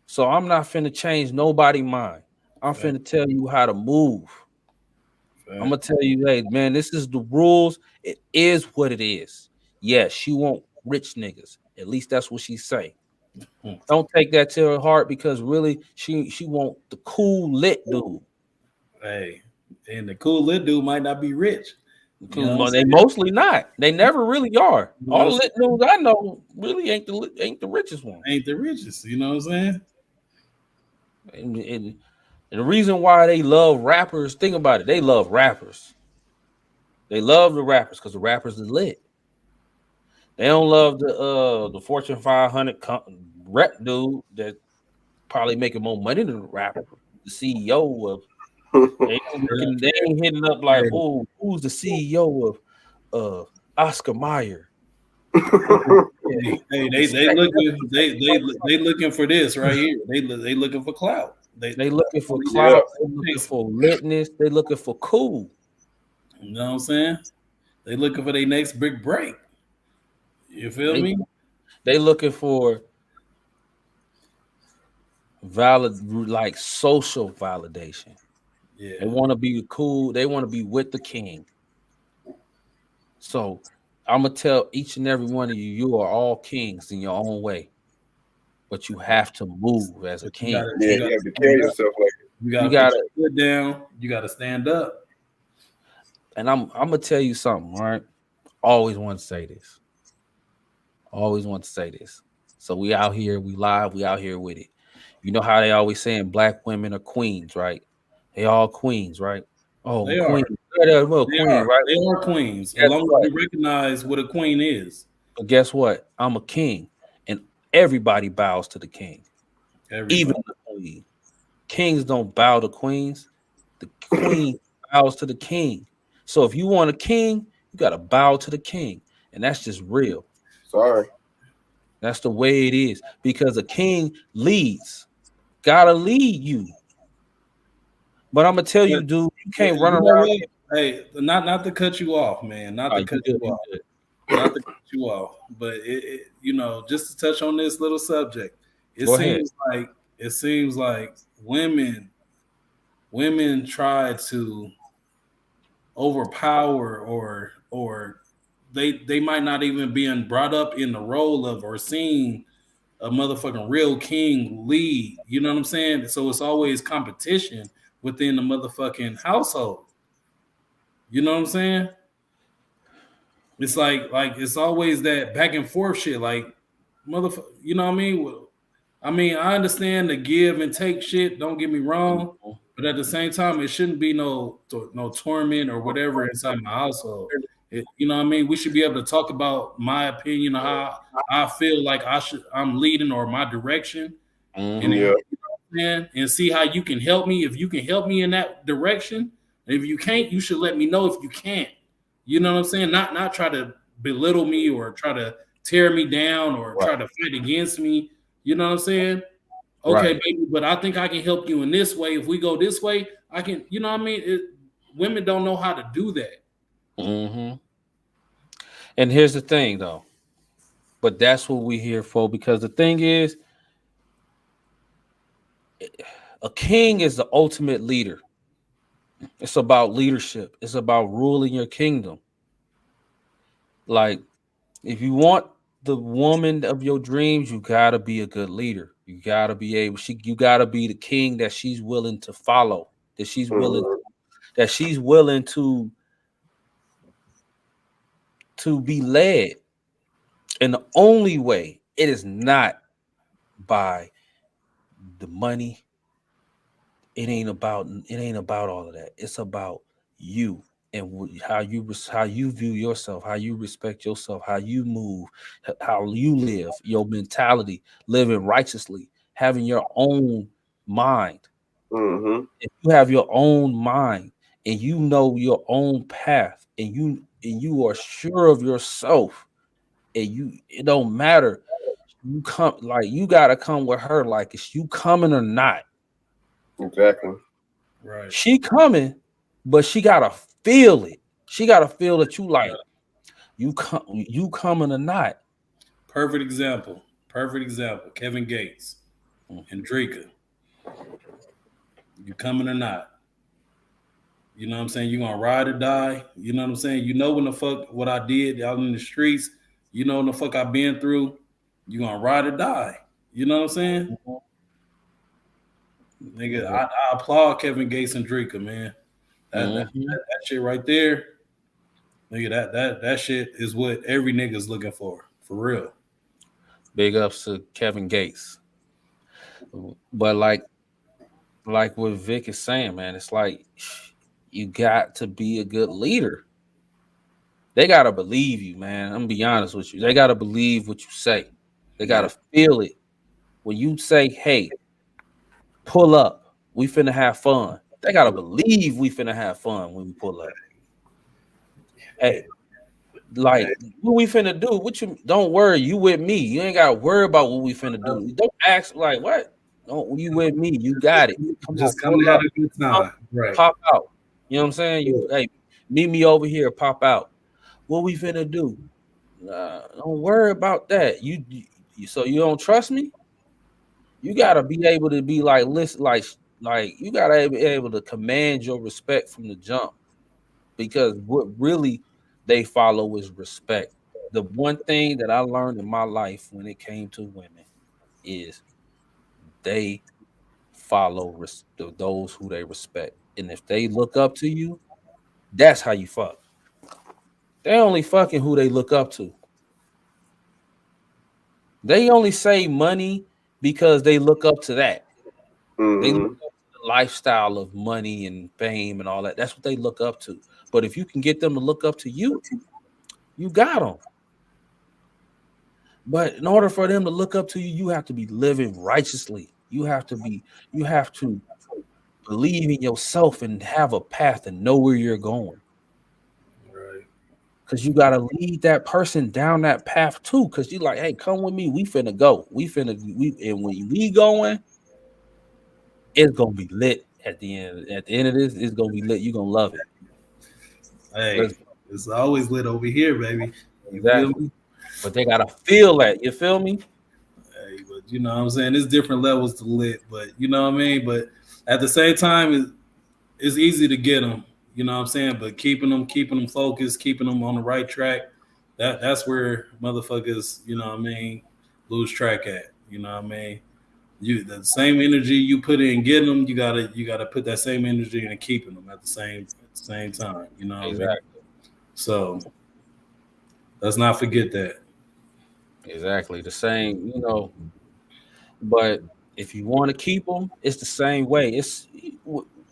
Speaker 1: So I'm not finna change nobody's mind. I'm finna tell you how to move. I'm gonna tell you, hey, man, this is the rules. It is what it is. Yes, she want rich niggas. At least that's what she say. Don't take that to her heart because really she want the cool lit dude.
Speaker 3: Hey, and the cool lit dude might not be rich.
Speaker 1: They mostly not. They never really are. All lit dudes I know really ain't the richest one.
Speaker 3: Ain't the richest. You know what I'm saying?
Speaker 1: And the reason why they love rappers, think about it. They love rappers. They love the rappers because the rappers is lit. They don't love the Fortune 500 rep dude that probably making more money than the rapper, the CEO of. They ain't hitting up like, oh, who's the CEO of Oscar Mayer?
Speaker 3: Hey, they looking for this right here. They looking for clout.
Speaker 1: They looking for clout. They looking for litness. They looking for cool.
Speaker 3: You know what I'm saying? They looking for their next big break. You feel me?
Speaker 1: They looking for like social validation. Yeah. They want to be cool. They want to be with the king. So I'm gonna tell each and every one of you, you are all kings in your own way, but you have to move as a king.
Speaker 2: You have to carry yourself like it.
Speaker 3: You gotta put your foot down. You gotta stand up.
Speaker 1: and I'm gonna tell you something, right? Always want to say this. Always want to say this. So we out here, we live, we out here with it. You know how they always saying black women are queens, right? They all queens, right? Oh,
Speaker 3: They
Speaker 1: queen,
Speaker 3: are.
Speaker 1: yeah, well,
Speaker 3: They
Speaker 1: queen,
Speaker 3: are.
Speaker 1: right?
Speaker 3: They are queens. As
Speaker 1: Guess
Speaker 3: long as
Speaker 1: what?
Speaker 3: we recognize what a queen is.
Speaker 1: But guess what? I'm a king, and everybody bows to the king, even
Speaker 3: Everybody.
Speaker 1: the queen. Kings don't bow to queens. The queen bows to the king. So if you want a king, you got to bow to the king, and that's just real.
Speaker 2: Sorry.
Speaker 1: That's the way it is because a king leads, gotta lead you. But I'm gonna tell
Speaker 3: But
Speaker 1: you, dude, you
Speaker 3: yeah,
Speaker 1: can't run
Speaker 3: you know
Speaker 1: around.
Speaker 3: what? Hey, not to cut you off, man. Not
Speaker 1: Oh,
Speaker 3: to
Speaker 1: you
Speaker 3: cut
Speaker 1: good,
Speaker 3: you
Speaker 1: you
Speaker 3: off.
Speaker 1: good.
Speaker 3: Not to cut you off. But just to touch on this little subject,
Speaker 1: Go ahead.
Speaker 3: it seems like women try to overpower or they might not even being brought up in the role of or seeing a motherfucking real king lead. You know what I'm saying? So it's always competition within the motherfucking household. You know what I'm saying? It's like it's always that back and forth shit. Like motherfucker, you know what I mean? Well, I mean, I understand the give and take shit. Don't get me wrong,
Speaker 1: Mhm.
Speaker 3: but at the same time, it shouldn't be no torment or whatever inside my household. You know what I mean? We should be able to talk about my opinion of how I feel like I'm leading or my direction, and
Speaker 1: Mhm.
Speaker 2: Yeah.
Speaker 3: and see how you can help me. If you can help me in that direction, and if you can't, you should let me know if you can't. You know what I'm saying? Not try to belittle me or try to tear me down or
Speaker 1: Right.
Speaker 3: try to fight against me. You know what I'm saying? Okay,
Speaker 1: Right.
Speaker 3: baby, but I think I can help you in this way. If we go this way, I can. You know what I mean? Women don't know how to do that.
Speaker 1: Mhm. And here's the thing, though. But that's what we're here for because the thing is, a king is the ultimate leader. It's about leadership. It's about ruling your kingdom. Like, if you want the woman of your dreams, you gotta be a good leader. You gotta be able. You gotta be the king that she's willing to follow.
Speaker 2: Mhm.
Speaker 1: That she's willing to be led. And the only way it is not by the money. It ain't about all of that. It's about you and how you view yourself, how you respect yourself, how you move, how you live, your mentality, living righteously, having your own mind.
Speaker 2: Mhm.
Speaker 1: If you have your own mind and you know your own path and you are sure of yourself and it don't matter. You come like you gotta come with her like it's you coming or not.
Speaker 2: Exactly.
Speaker 3: Right.
Speaker 1: She coming, but she gotta feel it. She gotta feel that you coming or not.
Speaker 3: Perfect example. Perfect example. Kevin Gates and Drika. You coming or not? You know what I'm saying? You gonna ride or die? You know what I'm saying? You know when the fuck what I did out in the streets. You know when the fuck I've been through. You gonna ride or die? You know what I'm saying? Nigga, I applaud Kevin Gates and Drika, man.
Speaker 1: Mhm.
Speaker 3: That shit right there, nigga. That shit is what every nigga's looking for real.
Speaker 1: Big ups to Kevin Gates. But like what Vic is saying, man, it's like you got to be a good leader. They gotta believe you, man. I'm gonna be honest with you. They gotta believe what you say. They
Speaker 2: Yeah.
Speaker 1: gotta feel it. When you say, hey, pull up, we finna have fun. They gotta believe we finna have fun when we pull up. Hey, like what we finna do? What you don't worry, you with me. You ain't gotta worry about what we finna do. Don't ask like what? Don't you with me? You got it. Come on,
Speaker 3: Just come
Speaker 1: pull
Speaker 3: to have
Speaker 1: up.
Speaker 3: a good
Speaker 1: Come,
Speaker 3: time, right?
Speaker 1: pop out. You know what I'm saying? You hey, meet me over here, pop out. What we finna do? Don't worry about that. So you don't trust me? You gotta be able to be like listen, like you gotta be able to command your respect from the jump because what really they follow is respect. The one thing that I learned in my life when it came to women is they follow those who they respect, and if they look up to you, That's how you fuck. They only fucking who they look up to. They only save money because they look up to that. They look up to the lifestyle of money and fame and all that. That's what they look up to. But if you can get them to look up to you, you got them. But in order for them to look up to you, you have to be living righteously. You have to believe in yourself and have a path and know where you're going.
Speaker 3: Right.
Speaker 1: Because you got to lead that person down that path too. Because you like, hey, come with me. We finna go. And when we going, it's gonna be lit at the end. At the end of this, it's gonna be lit. You're gonna love it.
Speaker 3: Hey, it's always lit over here, baby. You
Speaker 1: Exactly.
Speaker 3: feel me?
Speaker 1: But they gotta feel that. You feel me?
Speaker 3: Hey, but you know what I'm saying? There's different levels to lit, but you know what I mean? But at the same time, it's easy to get them, you know what I'm saying? But keeping them focused, keeping them on the right track, that's where motherfuckers, you know what I mean, lose track at. You know what I mean? The same energy you put in getting them, you gotta put that same energy in keeping them at the same time. You know what I mean? So let's not forget that.
Speaker 1: Exactly. The same, you know. But if you want to keep them, it's the same way. It's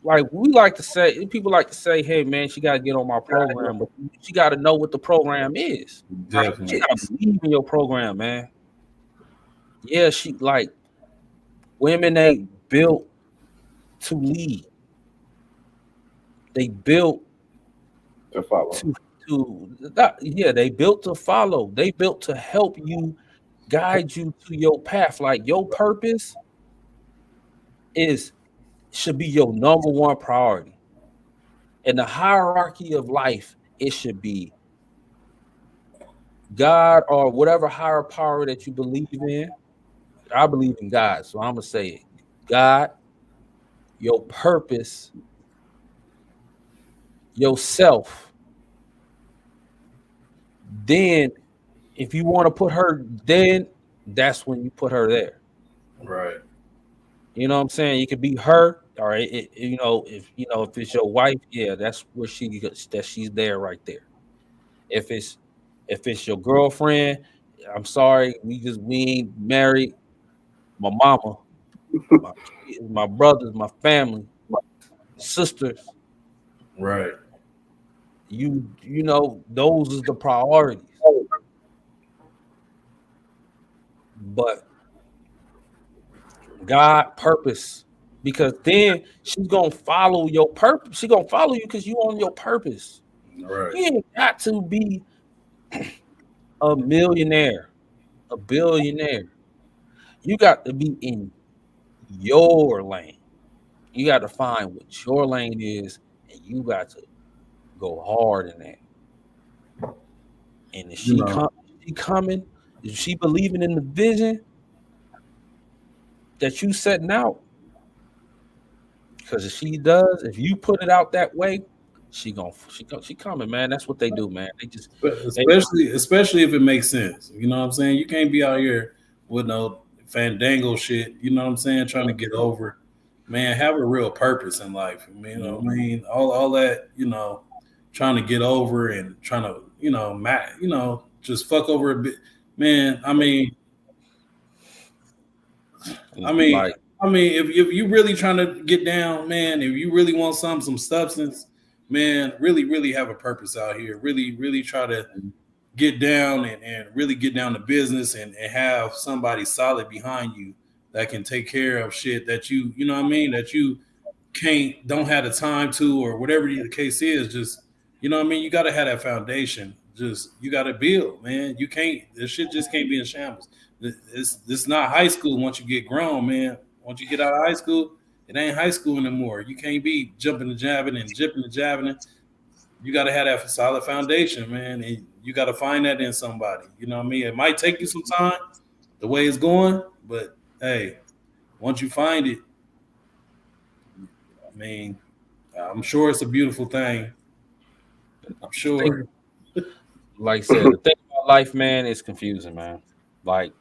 Speaker 1: like we like to say, people like to say, hey man, she gotta get on my program, but she gotta know what the program is.
Speaker 3: Definitely.
Speaker 1: She gotta believe in your program, man. Yeah, she like women ain't built to lead. They built
Speaker 2: To follow.
Speaker 1: They built to follow. They built to help you, guide you to your path. Like your purpose should be your number one priority. In the hierarchy of life, it should be God or whatever higher power that you believe in. I believe in God, so I'm gonna say it. God, your purpose, yourself. Then, if you want to put her, then that's when you put her there.
Speaker 3: Right.
Speaker 1: You know what I'm saying? You could be her, or if it's your wife, yeah, that's where she's there right there. If it's your girlfriend, I'm sorry, we ain't married. My mama, my brothers, my family, my sisters.
Speaker 3: Right.
Speaker 1: You know, those is the priorities. But God purpose, because then she's gonna follow your purpose. She's gonna follow you because you on your purpose.
Speaker 3: Right.
Speaker 1: You ain't got to be a millionaire, a billionaire. You got to be in your lane. You got to find what your lane is, and you got to go hard in that. And if she coming, if she believing in the vision that you setting out, because if she does, if you put it out that way, she coming, man. That's what they do, man.
Speaker 3: Especially if it makes sense. You know what I'm saying? You can't be out here with no fandango shit. You know what I'm saying? Trying to get over. Man, have a real purpose in life. You know what I mean? All that, you know, trying to get over and trying to, just fuck over a bit. Man, I mean, if you really trying to get down, man, if you really want some substance, man, really have a purpose out here. Really try to get down and really get down to business and have somebody solid behind you that can take care of shit that you know what I mean, that you don't have the time to, or whatever the case is. Just, you know what I mean, you got to have that foundation. Just, you got to build, man. This shit just can't be in shambles. This not high school. Once you get grown, man, once you get out of high school, it ain't high school anymore. You can't be jumping and jabbing and jipping and jabbing. You got to have that solid foundation, man. And you got to find that in somebody. You know what I mean? It might take you some time, the way it's going, but hey, once you find it, I mean, I'm sure it's a beautiful thing. I'm sure.
Speaker 1: Like I said, the thing about life, man, is confusing, man. Like,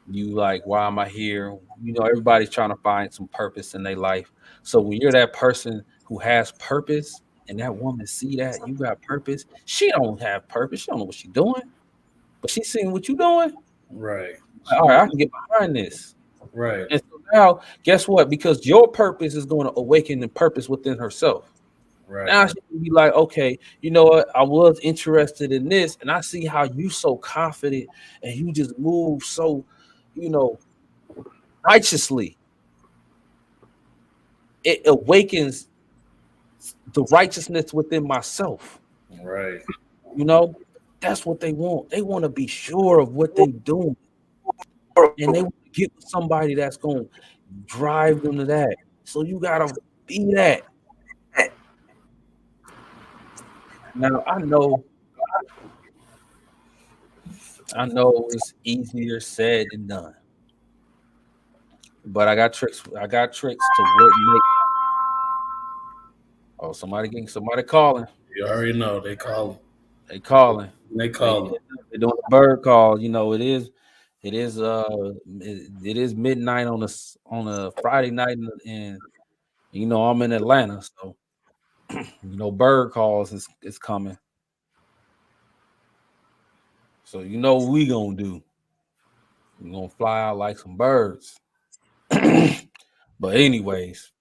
Speaker 1: why am I here? You know, everybody's trying to find some purpose in their life. So when you're that person who has purpose, and that woman see that you got purpose, she don't have purpose. She don't know what she's doing, but she seeing what you doing.
Speaker 3: Right.
Speaker 1: Like, all right, I can get behind this.
Speaker 3: Right.
Speaker 1: And so now, guess what? Because your purpose is going to awaken the purpose within herself.
Speaker 3: Right.
Speaker 1: Now she can be like, okay, you know what? I was interested in this, and I see how you so confident and you just move so, righteously. It awakens the righteousness within myself.
Speaker 3: Right.
Speaker 1: That's what they want. They want to be sure of what they're doing, and they want to get with somebody that's going to drive them to that. So you gotta be that. Now I know it's easier said than done, but I got tricks. I got tricks to what make. Oh, somebody calling.
Speaker 3: You already know they call.
Speaker 1: They calling.
Speaker 3: They call.
Speaker 1: They're doing a bird call. It is midnight on a Friday night, and I'm in Atlanta, so bird calls is coming. So what we gonna do? We're gonna fly out like some birds. But anyways,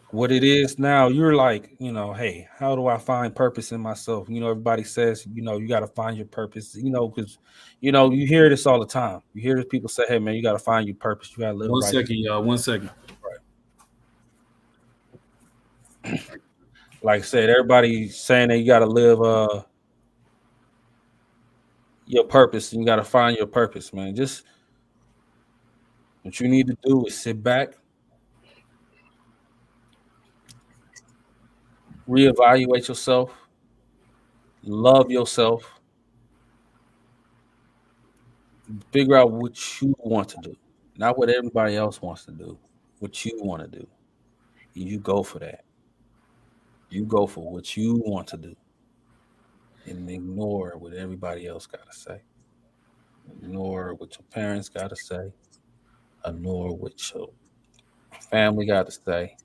Speaker 1: what it is now, you're like, hey, how do I find purpose in myself? Everybody says, you got to find your purpose, because, you hear this all the time. You hear this people say, hey, man, you got to find your purpose. You got to live
Speaker 3: One
Speaker 1: right.
Speaker 3: second, y'all. 1 second.
Speaker 1: Right. Like I said, everybody saying that you got to live your purpose, and you got to find your purpose, man. Just what you need to do is sit back, reevaluate yourself, love yourself, figure out what you want to do, not what everybody else wants to do, what you want to do. And you go for that. You go for what you want to do and ignore what everybody else got to say. Ignore what your parents got to say. Ignore what your family got to say.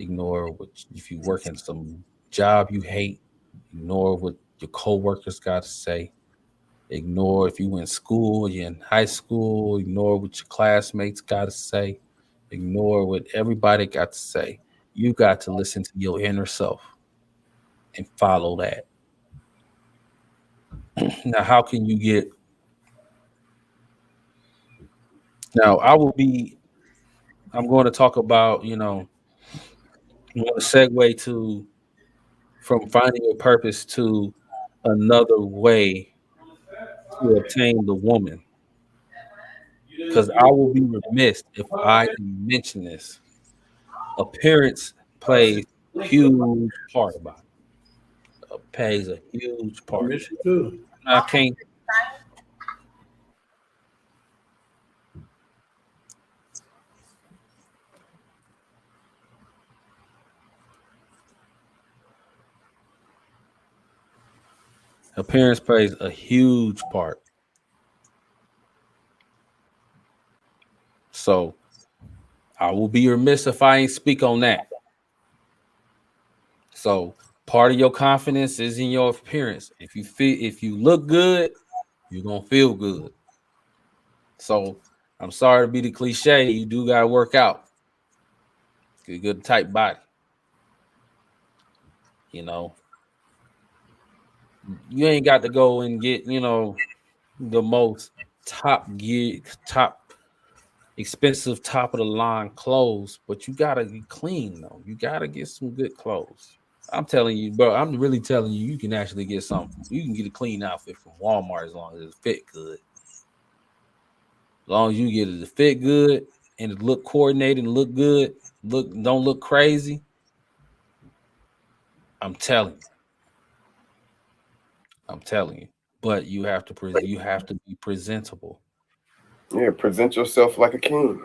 Speaker 1: Ignore if you work in some job you hate. Ignore what your coworkers got to say. Ignore if you in school, you're in high school. Ignore what your classmates got to say. Ignore what everybody got to say. You got to listen to your inner self and follow that. Now, how can you get? Now, I'm going to talk about, I'm going to segue from finding your purpose to another way to obtain the woman. Because I will be remiss if I didn't mention this. Appearance plays a huge part about it. Plays a huge part.
Speaker 3: I miss you too.
Speaker 1: I can't. Appearance plays a huge part. So I will be remiss if I ain't speak on that. So part of your confidence is in your appearance. If you look good, you're gonna feel good. So I'm sorry to be the cliche, you do gotta work out. Get a good tight body. You ain't got to go and get, the most top expensive, top of the line clothes, but you gotta be clean though. You gotta get some good clothes. I'm telling you, bro. I'm really telling you, you can actually get something. You can get a clean outfit from Walmart as long as it fit good. As long as you get it to fit good and it look coordinated and look good, don't look crazy. I'm telling you. But you have to be presentable.
Speaker 2: Yeah, present yourself like a king.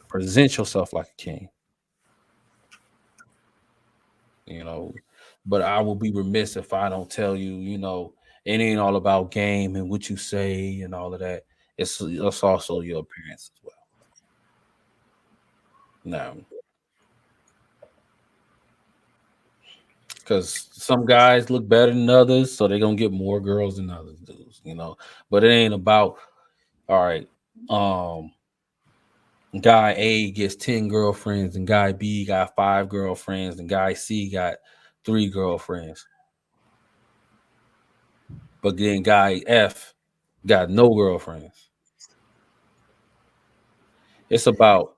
Speaker 1: Present yourself like a king. But I will be remiss if I don't tell you, it ain't all about game and what you say and all of that. It's also your appearance as well. Now, because some guys look better than others, so they're gonna get more girls than others do, you know. But it ain't about all right. Guy A gets 10 girlfriends, and guy B got 5 girlfriends, and guy C got 3 girlfriends. But then guy F got no girlfriends. It's about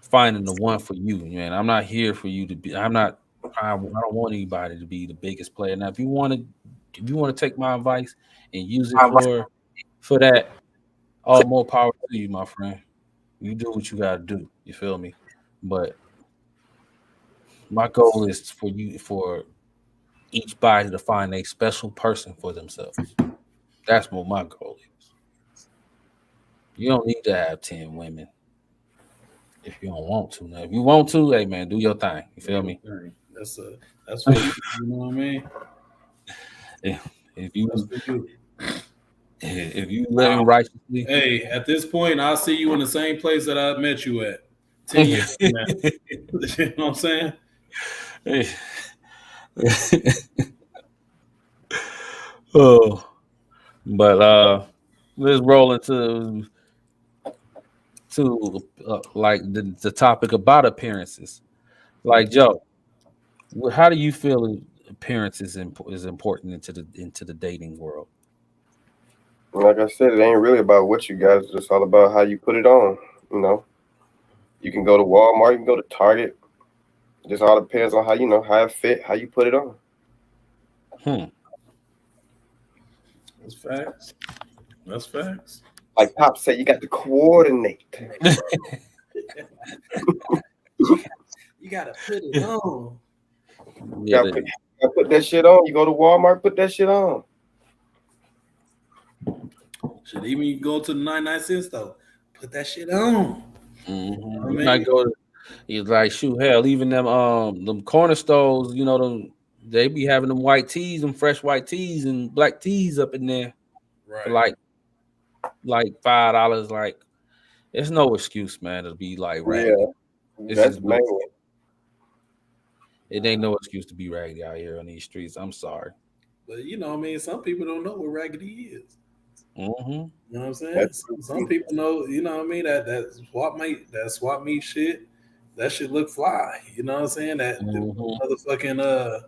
Speaker 1: finding the one for you, man. I'm not here for you to be. I don't want anybody to be the biggest player. Now, if you want to take my advice and use it for that, all more power to you, my friend. You do what you gotta do. You feel me? But my goal is for each body to find a special person for themselves. That's what my goal is. You don't need to have 10 women if you don't want to. Now, if you want to, hey man, do your thing. You feel me?
Speaker 3: That's what you know what I mean.
Speaker 1: If you living righteously,
Speaker 3: hey, at this point, I'll see you in the same place that I met you at 10 years from now. You know what I'm saying?
Speaker 1: Oh, but let's roll into like the topic about appearances. Like Joe, how do you feel appearance is important into the dating world?
Speaker 2: Like I said, it ain't really about what you got. It's just all about how you put it on. You know, you can go to Walmart, you can go to Target. It just all depends on how how it fit, how you put it on.
Speaker 3: That's facts. That's facts.
Speaker 2: Like Pop said, you got to coordinate.
Speaker 3: You gotta put it on.
Speaker 2: You gotta put that shit on. You go to Walmart, put that shit on.
Speaker 3: Should even go to the 99 cents store. Put that shit on.
Speaker 1: Mm-hmm. You might go to, it's like shoot, hell, even them corner stores, you know, they be having them white tees, them fresh white tees and black tees up in there,
Speaker 3: right?
Speaker 1: For like $5. Like, there's no excuse, man, to be like raggedy.
Speaker 2: Yeah, that's mainly.
Speaker 1: It ain't no excuse to be raggedy out here on these streets. I'm sorry,
Speaker 3: but you know, I mean, some people don't know what raggedy is.
Speaker 1: Mm-hmm.
Speaker 3: You know what I'm saying? Some people know, you know what I mean, that swap meet shit, that shit look fly. You know what I'm saying? That motherfucking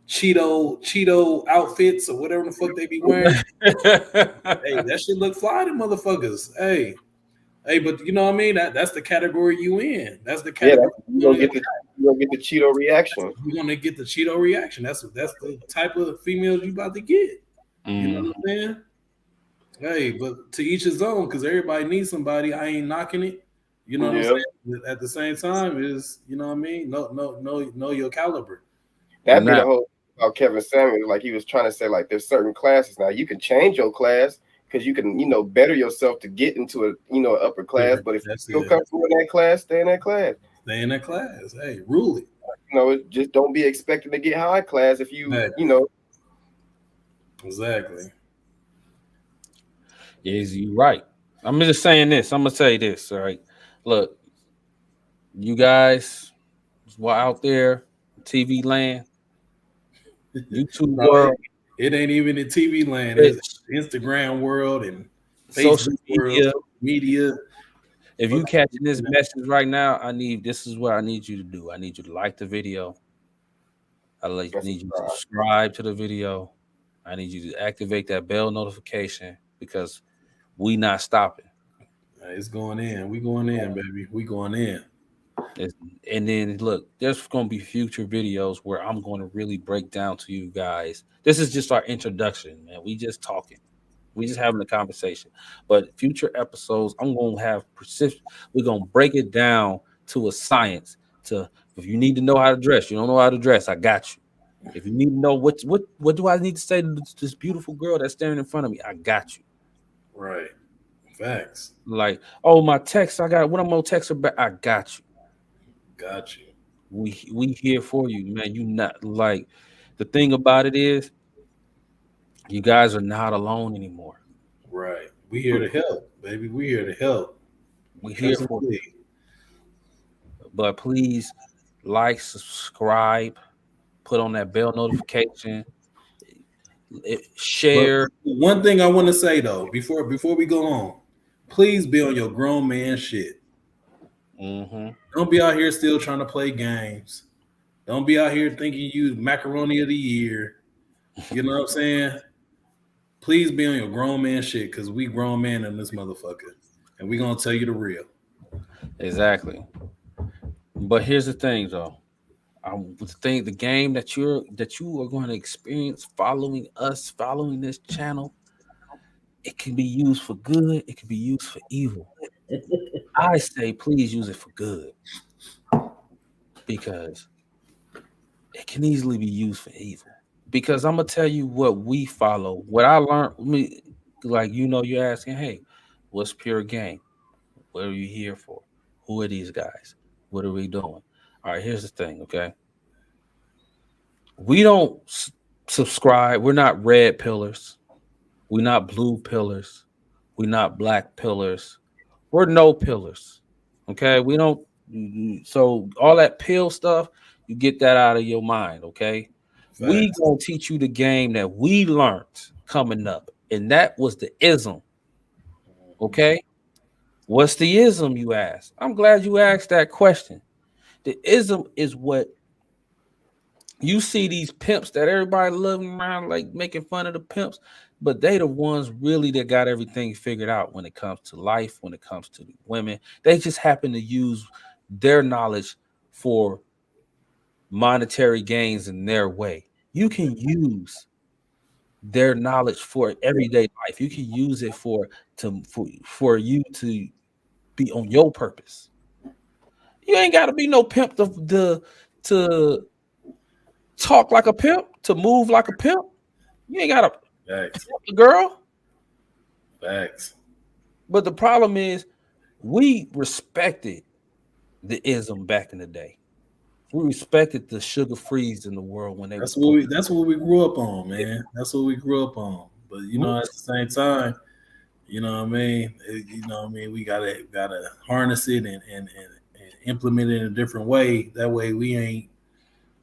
Speaker 3: Cheeto outfits or whatever the fuck they be wearing. Hey, that shit look fly to motherfuckers. Hey, but you know what I mean? That's the category you in. That's the category.
Speaker 2: You're gonna get the Cheeto reaction.
Speaker 3: You're gonna get the Cheeto reaction. That's the type of females you about to get. You know what I'm saying? Hey, but to each his own, because everybody needs somebody. I ain't knocking it. You know what I'm saying? At the same time, is you know what I mean? Know your caliber.
Speaker 2: That'd be the whole about Kevin Samuels. Like he was trying to say, like there's certain classes now you can change your class because you can better yourself to get into a upper class. But if you feel comfortable in that class, stay in that class.
Speaker 3: Stay in that class. Hey, rule it.
Speaker 2: Just don't be expecting to get high class if you
Speaker 3: Exactly.
Speaker 1: Is you right? I'm just saying this. I'm gonna say this. All right, look, you guys, out there, TV land, YouTube world.
Speaker 3: It ain't even in TV land. It's Instagram world and Facebook media.
Speaker 1: If you catching this message right now, this is what I need you to do. I need you to like the video. I need you to subscribe to the video. I need you to activate that bell notification because we not stopping.
Speaker 3: It's going in. We going in, baby. We going in.
Speaker 1: And then look, there's going to be future videos where I'm going to really break down to you guys. This is just our introduction, man. We just talking. We just having a conversation. But future episodes, I'm going to have we're going to break it down to a science. If you need to know how to dress, you don't know how to dress, I got you. If you need to know what do I need to say to this beautiful girl that's staring in front of me, I got you.
Speaker 3: Right. Facts.
Speaker 1: Like, oh, my text, what I'm gonna text her back. I got you.
Speaker 3: Got you.
Speaker 1: We here for you, man. You not like the thing about it is you guys are not alone anymore.
Speaker 3: Right. We here to help, baby. We here to help.
Speaker 1: We here for you. But please like, subscribe, put on that bell notification,
Speaker 3: But
Speaker 1: share.
Speaker 3: one thing I want to say though, before we go on, please be on your grown man shit.
Speaker 1: Mm-hmm.
Speaker 3: Don't be out here still trying to play games. Don't be out here thinking you macaroni of the year. You know what I'm saying? Please be on your grown man shit because we grown man in this motherfucker. And we gonna tell you the real.
Speaker 1: Exactly. But here's the thing, though. The game that you are going to experience following us, following this channel, it can be used for good. It can be used for evil. I say, please use it for good because it can easily be used for evil. Because I'm gonna tell you what we follow. What I learned, like you're asking, hey, what's pure game? What are you here for? Who are these guys? What are we doing? All right, here's the thing, okay? We don't subscribe. We're not red pillars. We're not blue pillars. We're not black pillars. We're no pillars. Okay? We don't. So all that pill stuff, you get that out of your mind. Okay? We
Speaker 3: Facts.
Speaker 1: gonna teach you the game that we learned coming up, and that was the ism. Okay? What's the ism, you ask? I'm glad you asked that question. The ism is what you see these pimps that everybody loving around, like making fun of the pimps, but they the ones really that got everything figured out when it comes to life, when it comes to the women. They just happen to use their knowledge for monetary gains in their way. You can use their knowledge for everyday life. You can use it for you to be on your purpose. You ain't got to be no pimp to talk like a pimp, to move like a pimp. You ain't got to
Speaker 3: Facts.
Speaker 1: pimp the girl.
Speaker 3: Facts.
Speaker 1: But the problem is, we respected the ism back in the day. We respected the sugar frees in the world when they
Speaker 3: That's
Speaker 1: was
Speaker 3: what we grew up on, man. That's what we grew up on. But you know, at the same time, you know what I mean? We gotta harness it and implement it in a different way. That way we ain't,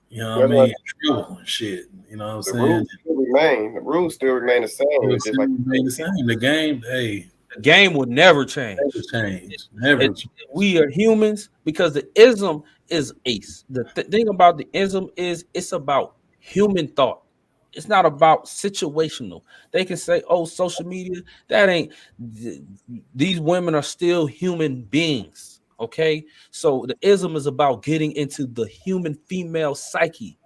Speaker 3: you know what I
Speaker 2: That's
Speaker 3: mean,
Speaker 2: why
Speaker 3: in trouble and shit. You know what I'm
Speaker 2: the
Speaker 3: saying?
Speaker 2: rules still remain. The rules still remain the same.
Speaker 3: It
Speaker 2: It's just like
Speaker 3: remain the same. The game, hey,
Speaker 1: the game would never change.
Speaker 3: never change. Never change.
Speaker 1: We are humans because the ism is ace. The thing about the ism is it's about human thought. It's not about situational. They can say, "Oh, social media, that ain't." These women are still human beings. Okay, so the ism is about getting into the human female psyche.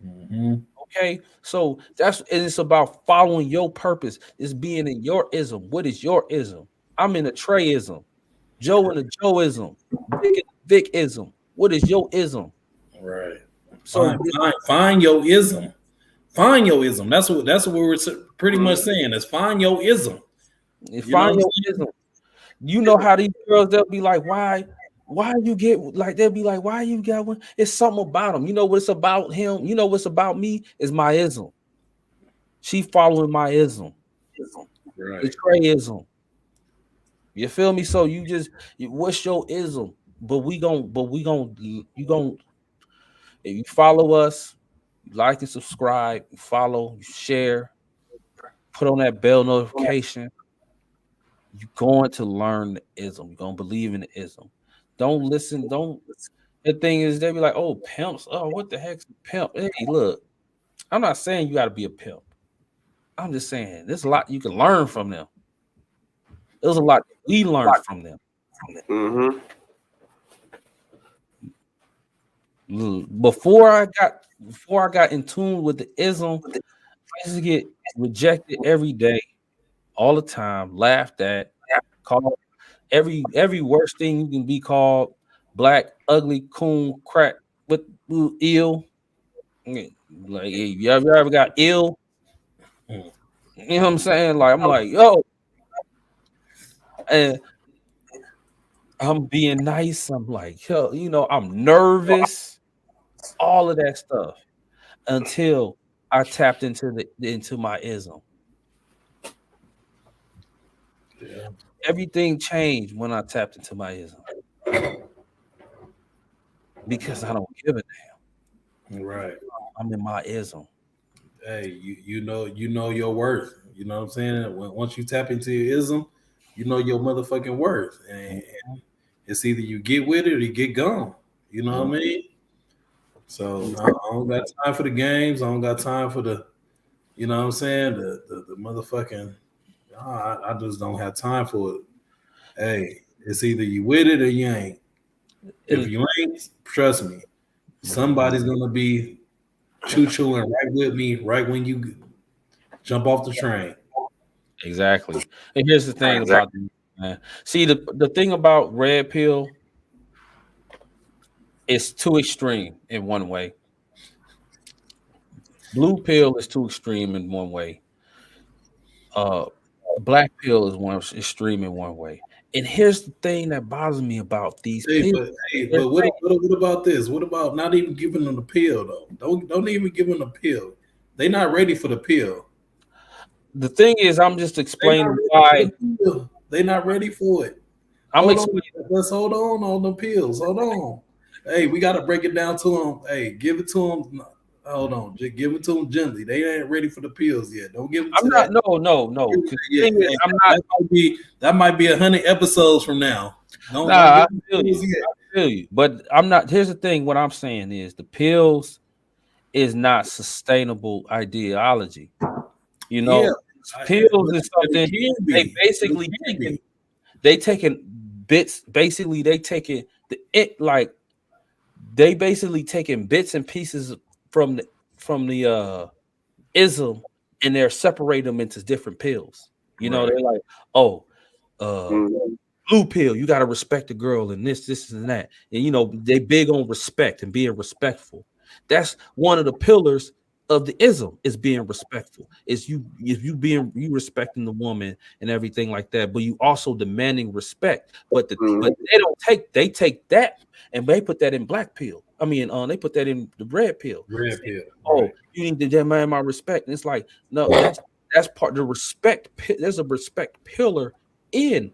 Speaker 3: Mm-hmm.
Speaker 1: Okay, so it's about following your purpose. It's being in your ism. What is your ism? I'm in a Treyism. Joe in a Joeism. Vic in a Vicism. What is your ism?
Speaker 3: Right.
Speaker 1: So
Speaker 3: Find your ism. Find your ism. That's what we're pretty much saying. Is find your ism.
Speaker 1: find your ism. You know how these girls, they'll be like, why you get like, they'll be like, why you got one? It's something about him. You know what's about him? You know what's about me? Is my ism. She following my ism.
Speaker 3: Right.
Speaker 1: The Treyism. You feel me? So what's your ism? But you gon' if you follow us, you like and subscribe, you follow, you share, put on that bell notification. You're going to learn the ism. You're gonna believe in the ism. Don't listen. Don't. The thing is, they be like, "Oh, pimps. Oh, what the heck's a pimp?" Hey, look, I'm not saying you got to be a pimp. I'm just saying there's a lot you can learn from them. There's a lot we learned from them.
Speaker 2: mm-hmm.
Speaker 1: Before I got in tune with the ism, I used to get rejected every day, all the time, laughed at, called every worst thing you can be called: black, ugly, coon, crack, with ill. Like, you ever got ill? You know what I'm saying? Like, I'm like, yo, and I'm being nice. I'm like, yo, I'm nervous, all of that stuff, until I tapped into my ism.
Speaker 3: Yeah.
Speaker 1: Everything changed when I tapped into my ism. Because I don't give a damn.
Speaker 3: Right.
Speaker 1: I'm in my ism.
Speaker 3: Hey, you know your worth. You know what I'm saying? Once you tap into your ism, you know your motherfucking worth. And it's either you get with it or you get gone. You know what I mean? So I don't got time for the games. I don't got time for the, you know what I'm saying? The motherfucking, I just don't have time for it. Hey, it's either you with it or you ain't. If you ain't, trust me, somebody's gonna be choo-chooing right with me right when you jump off the train.
Speaker 1: Exactly. And here's the thing about this, man. See, the thing about red pill is too extreme in one way. Blue pill is too extreme in one way. Black pill is one extreme in one way. And here's the thing that bothers me about these pills.
Speaker 3: But what about this? What about not even giving them the pill though? Don't even give them the pill. They not ready for the pill.
Speaker 1: The thing is, I'm just explaining why.
Speaker 3: They not ready for it. Let's hold on the pills. Hold on. Hey, we got to break it down to them. Hey, give it to them. Hold on, just give it to them gently. They ain't ready for the pills yet. Don't give them.
Speaker 1: I'm not. No.
Speaker 3: Yeah,
Speaker 1: I'm not.
Speaker 3: That might be 100 episodes from now.
Speaker 1: I feel you. But I'm not. Here's the thing. What I'm saying is the pills is not sustainable ideology. You know, pills is something they basically taking bits. Basically, they taking they basically taking bits and pieces from the ism, and they're separating them into different pills. You know, they're like, blue pill, you got to respect the girl, and this and that. And you know, they big on respect and being respectful. That's one of the pillars of the ism, is being respectful. Is you respecting the woman and everything like that, but you also demanding respect. But they take that and they put that in black pill. I mean, they put that in the red pill. You need to demand my respect. And it's like, no, that's part of the respect. There's a respect pillar in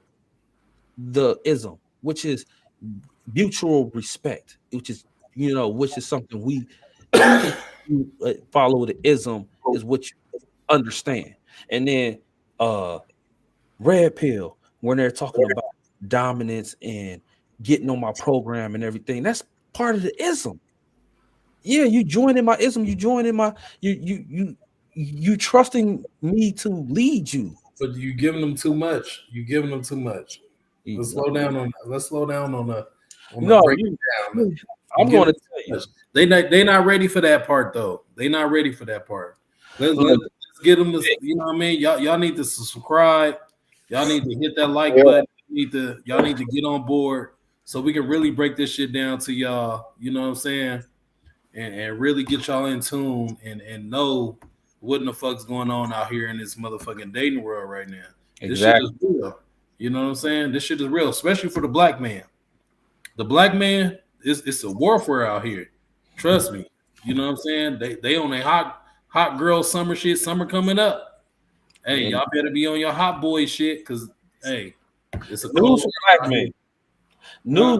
Speaker 1: the ism, which is mutual respect, which is something we follow. The ism is what you understand. And then red pill, when they're talking about dominance and getting on my program and everything, that's part of the ism. Yeah, you join in my ism, you join in my you trusting me to lead you.
Speaker 3: But you giving them too much. Let's slow down on the breaking down.
Speaker 1: I'm going to tell you,
Speaker 3: they not ready for that part though. They not ready for that part. Let's get them to, you know what I mean? Y'all need to subscribe. Y'all need to hit that like button. Y'all need to get on board so we can really break this shit down to y'all. You know what I'm saying? And really get y'all in tune and know what in the fuck's going on out here in this motherfucking dating world right now. Exactly. This shit is real. You know what I'm saying? This shit is real, especially for the black man. The black man, it's a warfare out here. Trust me. You know what I'm saying? They on a hot girl summer shit. Summer coming up. Hey, y'all better be on your hot boy shit, because hey, it's a
Speaker 1: news for black men.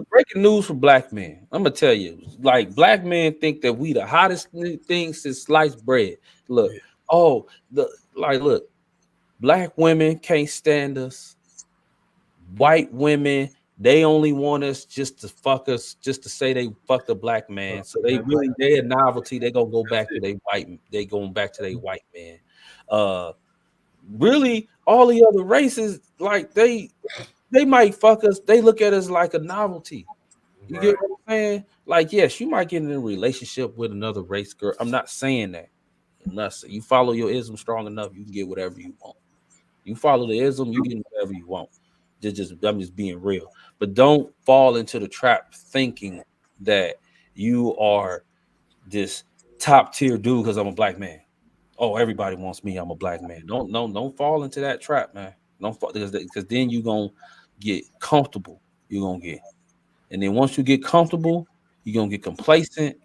Speaker 1: Breaking news for black men. I'm gonna tell you, like, black men think that we the hottest thing since sliced bread. Look, look, black women can't stand us. White women, they only want us just to fuck us, just to say they fucked a black man. So they a novelty. They gonna go back to their white. They going back to their white man. Really, all the other races, like they might fuck us. They look at us like a novelty. You get what I'm saying? Like, yes, you might get in a relationship with another race girl. I'm not saying that. Unless you follow your ism strong enough, you can get whatever you want. You follow the ism, you get whatever you want. I'm just being real. But don't fall into the trap thinking that you are this top tier dude because I'm a black man. Oh, everybody wants me. I'm a black man. Don't fall into that trap, man. Don't fall, because then you're gonna get comfortable. And then once you get comfortable, you're gonna get complacent,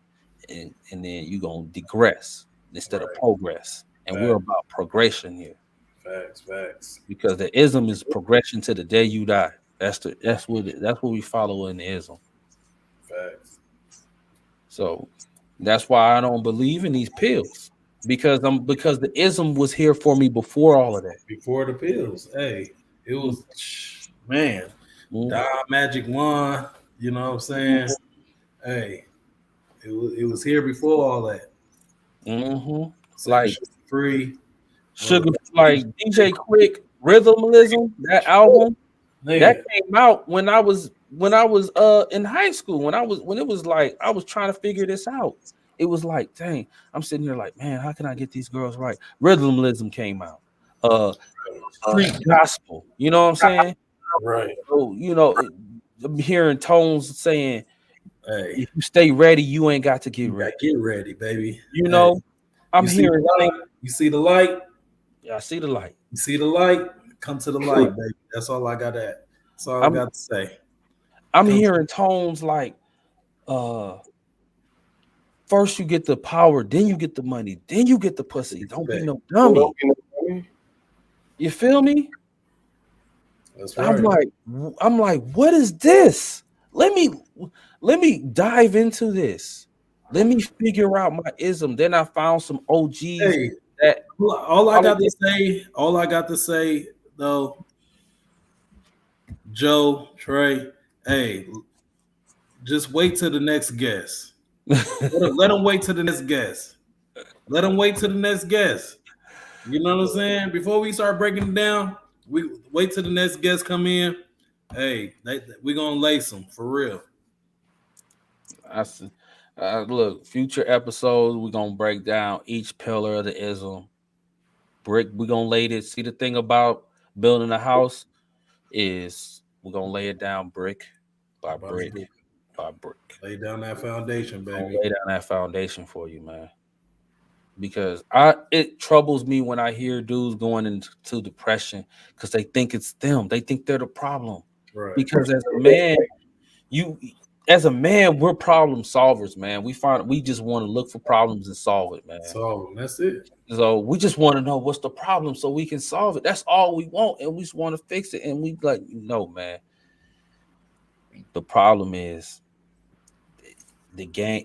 Speaker 1: and then you're gonna digress instead of progress. And we're about progression here.
Speaker 3: Facts.
Speaker 1: Because the ism is progression to the day you die. That's what we follow in the ism.
Speaker 3: Facts.
Speaker 1: So That's why I don't believe in these pills because the ism was here for me before all of that.
Speaker 3: Before the pills, hey, it was man,
Speaker 1: Mhm.
Speaker 3: Dial Magic Wand. You know what I'm saying? Hey, it was here before all that.
Speaker 1: Mhm.
Speaker 3: Set
Speaker 1: Like
Speaker 3: Sugar Free,
Speaker 1: Sugar, like DJ Quick, Rhythmalism, that album that
Speaker 3: nigga.
Speaker 1: came out when I was in high school. When it was like I was trying to figure this out. It was like, dang, I'm sitting here like, man, how can I get these girls right? Rhythmalism came out. Street gospel. You know what I'm saying?
Speaker 3: Right.
Speaker 1: So, I'm hearing tones saying,
Speaker 3: Hey,
Speaker 1: if you stay ready, you ain't got to get
Speaker 3: you
Speaker 1: ready.
Speaker 3: gotta get ready, baby.
Speaker 1: You
Speaker 3: Hey,
Speaker 1: know, I'm
Speaker 3: you see
Speaker 1: hearing.
Speaker 3: the light. You see the light.
Speaker 1: Yeah, I see the light.
Speaker 3: You see the light. Come to the light, baby. That's all I got. That's all I got to say.
Speaker 1: I'm hearing tones like, first you get the power, then you get the money, then you get the pussy. Don't be no dummy. You feel me?
Speaker 3: That's right.
Speaker 1: I'm like, what is this? Let me dive into this. Let me figure out my ism. Then I found some OGs.
Speaker 3: Hey,
Speaker 1: that
Speaker 3: all I got to say though, Joe, Trey, hey, just wait till the next guest. let them wait till the next guest. Let them wait till the next guest. You know what I'm saying? Before we start breaking it down, we wait till the next guest come in. Hey, we gonna lace them for real.
Speaker 1: Look, future episodes, we're gonna break down each pillar of the ism. We're gonna lay this. See, the thing about building a house is we're gonna lay it down brick by brick by brick.
Speaker 3: Lay down that foundation, baby.
Speaker 1: Lay down that foundation for you, man. Because it troubles me when I hear dudes going into depression because they think it's them. They think they're the problem.
Speaker 3: Right.
Speaker 1: Because as a man, we're problem solvers, man. We just want to look for problems and solve it, man.
Speaker 3: So that's it.
Speaker 1: So we just want to know what's the problem so we can solve it. That's all we want, and we just want to fix it. And we like, no, man. The problem is the game.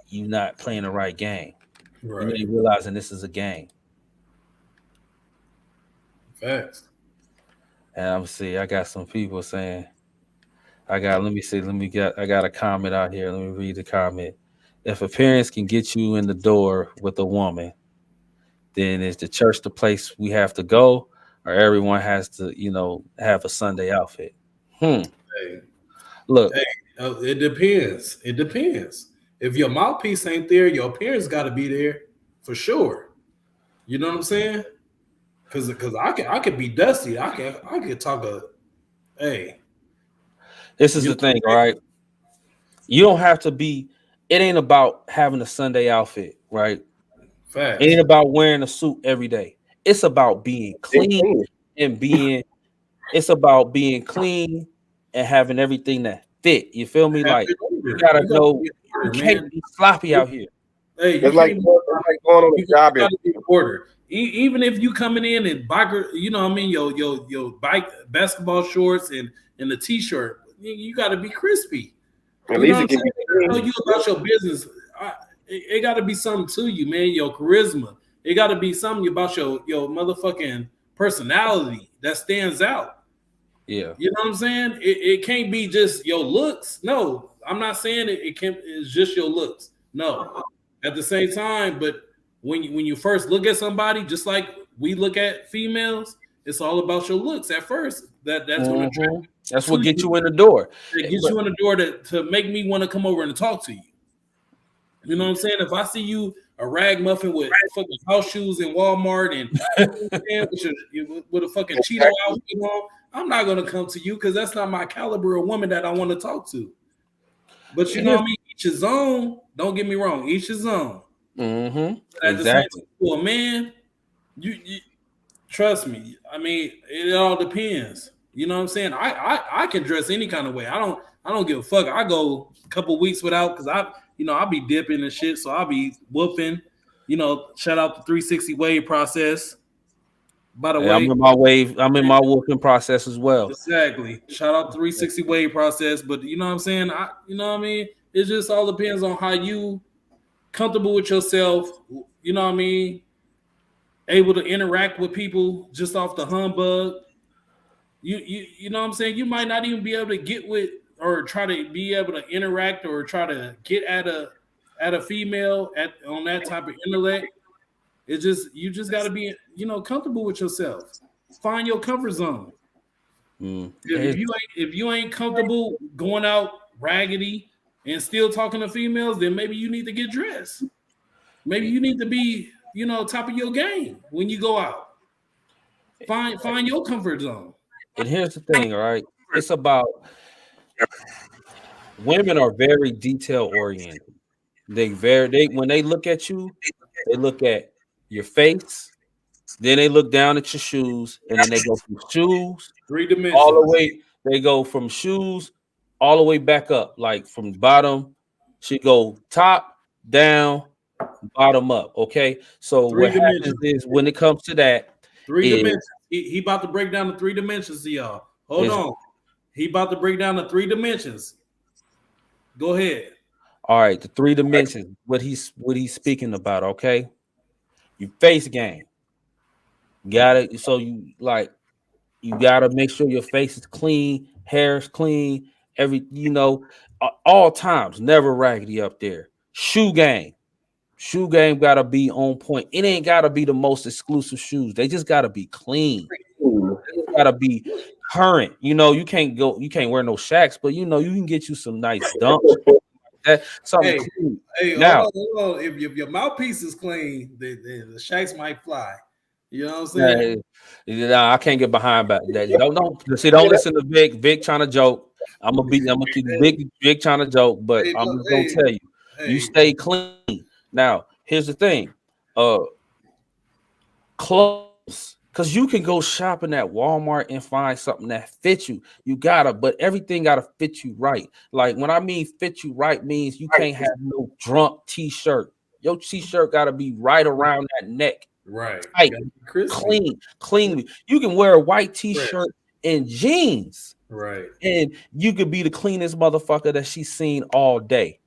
Speaker 1: You're not playing the right game.
Speaker 3: Right.
Speaker 1: You realizing this is a game.
Speaker 3: Facts.
Speaker 1: And I got some people saying, I got a comment out here. Let me read the comment. If appearance can get you in the door with a woman, then is the church the place we have to go, or everyone has to, have a Sunday outfit?
Speaker 3: Hey,
Speaker 1: look,
Speaker 3: it depends. It depends. If your mouthpiece ain't there, your appearance got to be there for sure. You know what I'm saying? Because I could be dusty. I could talk hey.
Speaker 1: This is the thing, all right? You don't have to be. It ain't about having a Sunday outfit, right?
Speaker 3: Facts.
Speaker 1: It ain't about wearing a suit every day. It's about being clean and being. It's about being clean and having everything that fit. You feel me? Like you gotta know you can't be sloppy out here.
Speaker 3: Hey,
Speaker 2: it's like going on a job
Speaker 3: order. Even if you coming in and biker, your bike basketball shorts and the t-shirt, you got to be crispy.
Speaker 2: At least it can be
Speaker 3: know you about your business. It got to be something to you, man. Your charisma. It got to be something about your motherfucking personality that stands out.
Speaker 1: Yeah,
Speaker 3: you know what I'm saying. It can't be just your looks. No, I'm not saying it can't. It's just your looks. No, at the same time, but when you first look at somebody, just like we look at females, it's all about your looks at first. That's
Speaker 1: what gets you in the door.
Speaker 3: It gets you in the door to make me want to come over and talk to you. You know what I'm saying? If I see you a ragmuffin with fucking house shoes in Walmart and with a fucking Cheeto outfit on, I'm not gonna come to you because that's not my caliber of woman that I want to talk to. But you know what I mean? Each his own. Don't get me wrong. Each his own.
Speaker 1: Mm-hmm.
Speaker 3: At the same time, well, man, you trust me. I mean, it all depends. You know what I'm saying? I can dress any kind of way. I don't give a fuck. I go a couple weeks without because I'll be dipping and shit. So I'll be whooping. Shout out the 360 wave process. By the way,
Speaker 1: I'm in my whooping process as well.
Speaker 3: Exactly. Shout out 360 wave process. But you know what I'm saying? You know what I mean? It just all depends on how you comfortable with yourself. You know what I mean? Able to interact with people just off the humbug. You know what I'm saying? You might not even be able to get with or try to be able to interact or try to get at a female on that type of intellect. It's just you just got to be comfortable with yourself. Find your comfort zone. If you ain't comfortable going out raggedy and still talking to females, then maybe you need to get dressed. Maybe you need to be top of your game when you go out. Find your comfort zone.
Speaker 1: And here's the thing, all right? It's about women are very detail oriented. They when they look at you, they look at your face, then they look down at your shoes, and then they go from shoes
Speaker 3: 3 dimensions
Speaker 1: all the way. They go from shoes all the way back up, like from bottom. She go top down, bottom up. Okay, so
Speaker 3: 3
Speaker 1: what happens is when it comes to that,
Speaker 3: 3 dimensions. He about to break down the 3 dimensions to y'all. Hold on. He about to break down the 3 dimensions. Go ahead.
Speaker 1: All right, the 3 dimensions. What he's speaking about. Okay, your face game. Got it. So you gotta make sure your face is clean, hair is clean. All times, never raggedy up there. Shoe game. Shoe game gotta be on point. It ain't gotta be the most exclusive shoes. They just gotta be clean. They just gotta be current. You can't wear no Shacks, but you can get you some nice dumps. Something clean.
Speaker 3: Hey,
Speaker 1: now,
Speaker 3: hold on. If your mouthpiece is clean, the Shacks might fly. You know what I'm saying?
Speaker 1: I can't get behind that. Don't listen to Vic. Vic trying to joke. I'm gonna keep Vic trying to joke, but I'm just gonna tell you, you stay clean. Now, here's the thing, clothes, because you can go shopping at Walmart and find something that fits you. But everything gotta fit you right. Like when I mean fit you right means you can't have no drunk t-shirt. Your t-shirt gotta be right around that neck.
Speaker 3: Right.
Speaker 1: Tight, clean. You can wear a white t-shirt and jeans.
Speaker 3: Right.
Speaker 1: And you could be the cleanest motherfucker that she's seen all day.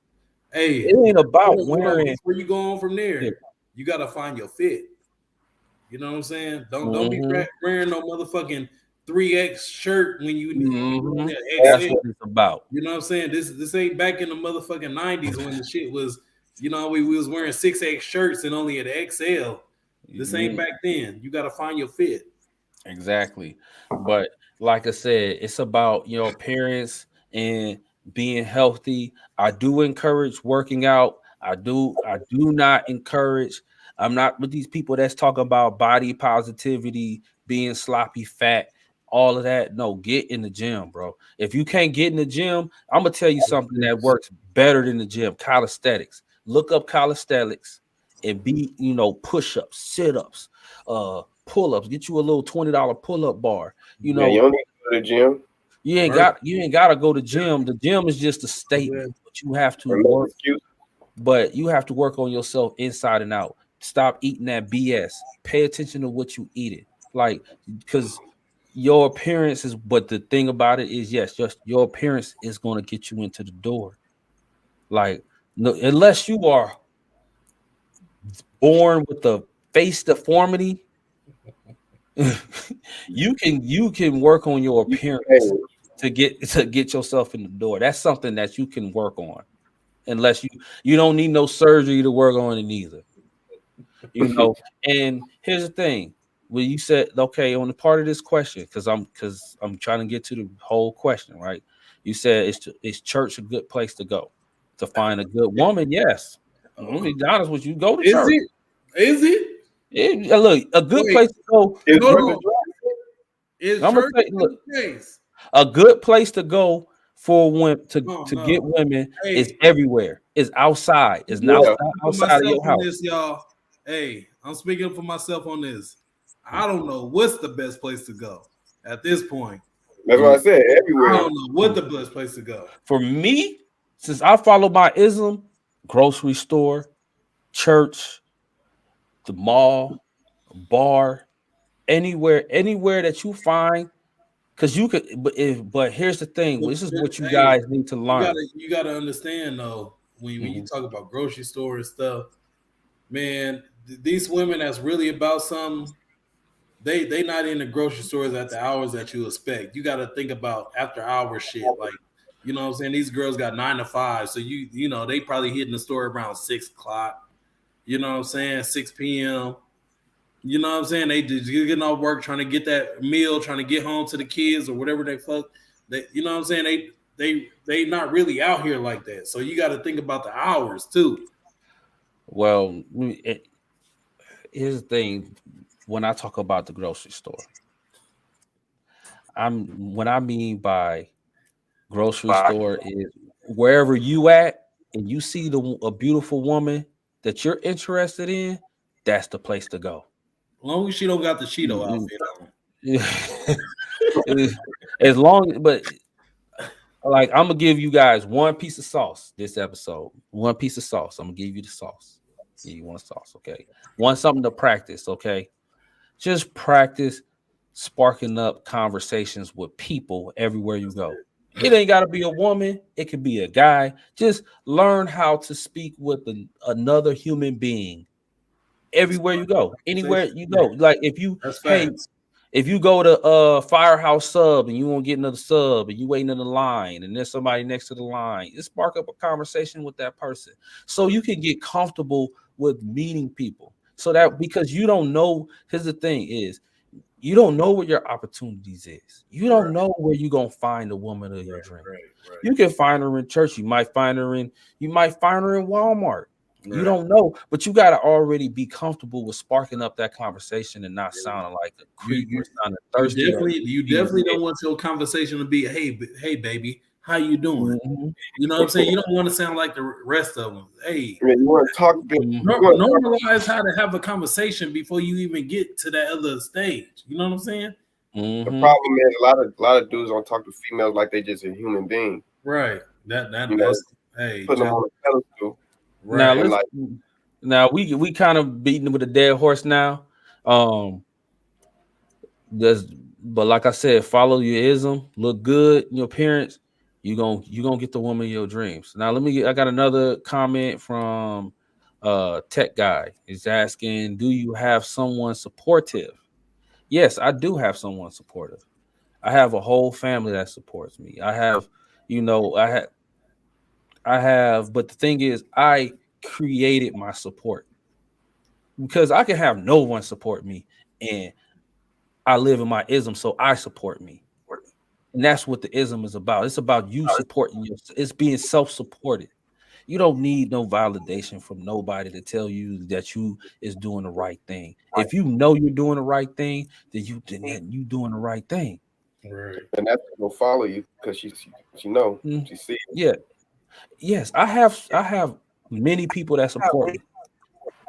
Speaker 3: Hey,
Speaker 1: it ain't about wearing.
Speaker 3: Where you go on from there? You gotta find your fit. You know what I'm saying? Don't be wearing no motherfucking 3X shirt when you need
Speaker 1: That's what it's about.
Speaker 3: You know what I'm saying? This ain't back in the motherfucking 90s when the shit was, we was wearing 6X shirts and only at XL. This ain't back then. You gotta find your fit.
Speaker 1: Exactly. But like I said, it's about your appearance and being healthy. I do encourage working out. I do not encourage. I'm not with these people that's talking about body positivity, being sloppy fat, all of that. No, get in the gym, bro. If you can't get in the gym, I'm gonna tell you something that works better than the gym. Calisthenics. Look up calisthenics and be, push-ups, sit-ups, pull-ups. Get you a little $20 pull-up bar. You don't need to
Speaker 2: go to the gym.
Speaker 1: You ain't got to go to gym. The gym is just a statement, but you have to work. But you have to work on yourself inside and out. Stop eating that BS. Pay attention to what you eat. Because your appearance is. But the thing about it is, yes, just your appearance is going to get you into the door. Unless you are born with the face deformity, you can work on your appearance to get yourself in the door. That's something that you can work on, unless you don't need no surgery to work on it either. And here's the thing: when you said on the part of this question, because I'm trying to get to the whole question, right? You said is church a good place to go to find a good woman? Yes. I'm gonna be honest with you. Go to church.
Speaker 3: Is it?
Speaker 1: Look, a good place to go. A good place to go for women to get women is everywhere. Is outside. Is not outside of your house.
Speaker 3: Y'all. Hey, I'm speaking for myself on this. I don't know what's the best place to go at this point.
Speaker 2: That's what I said. Everywhere.
Speaker 3: I don't know what the best place to go.
Speaker 1: For me, since I follow my Islam, grocery store, church, the mall, bar, anywhere that you find because you could, but here's the thing. This is what you
Speaker 3: Hey,
Speaker 1: guys need to learn.
Speaker 3: You gotta understand though, when you talk about grocery store and stuff, man, these women that's really about something, they not in the grocery stores at the hours that you expect. You got to think about after hour shit. Like, you know what I'm saying? These girls got 9 to 5. So you know, they probably hitting the store around 6 o'clock. You know what I'm saying? 6 p.m. You know what I'm saying? They just getting off work, trying to get that meal, trying to get home to the kids or whatever they fuck. You know what I'm saying? They not really out here like that. So you got to think about the hours too.
Speaker 1: Well, here's the thing. When I talk about the grocery store, what I mean by grocery store is wherever you at and you see a beautiful woman that you're interested in, that's the place to go.
Speaker 3: As long as she don't got the Cheeto outfit on.
Speaker 1: As long, but like I'm gonna give you guys one piece of sauce this episode. One piece of sauce. I'm gonna give you the sauce. You want sauce, okay? Want something to practice, okay? Just practice sparking up conversations with people everywhere you go. It ain't got to be a woman. It could be a guy. Just learn how to speak with another human being everywhere you go. Anywhere you go. Like if you go to Firehouse Sub and you won't get another sub and you waiting in the line and there's somebody next to the line, just spark up a conversation with that person so you can get comfortable with meeting people. So that because you don't know, here's the thing is you don't know what your opportunities is. You don't know where you're gonna find the woman of your dream. You can find her in church, you might find her in Walmart. You don't know, but you gotta already be comfortable with sparking up that conversation and not sounding like a creep or sounding thirsty.
Speaker 3: You definitely don't want your conversation to be, hey, baby, how you doing? Mm-hmm. You know what I'm saying? You don't want to sound like the rest of them. Hey,
Speaker 2: you want to talk big.
Speaker 3: Normalize how to have a conversation before you even get to that other stage. You know what I'm saying?
Speaker 2: Mm-hmm. The problem is a lot of dudes don't talk to females like they just a human being.
Speaker 3: Right. That's
Speaker 2: putting them on a pedestal.
Speaker 3: Right.
Speaker 1: Now we kind of beating with a dead horse now. But like I said, follow your ism, look good in your appearance. You gonna get the woman of your dreams. Now I got another comment from Tech Guy. He's asking, do you have someone supportive? Yes, I do have someone supportive. I have a whole family that supports me. I have, but the thing is, I created my support because I can have no one support me, and I live in my ism, so I support me. And that's what the ism is about. It's about you supporting yourself. It's being self-supported. You don't need no validation from nobody to tell you that you is doing the right thing. If you know you're doing the right thing, then you doing the right thing.
Speaker 3: Right.
Speaker 2: And that's will follow you because she know she see it.
Speaker 1: Yeah. Yes, I have many people that support me.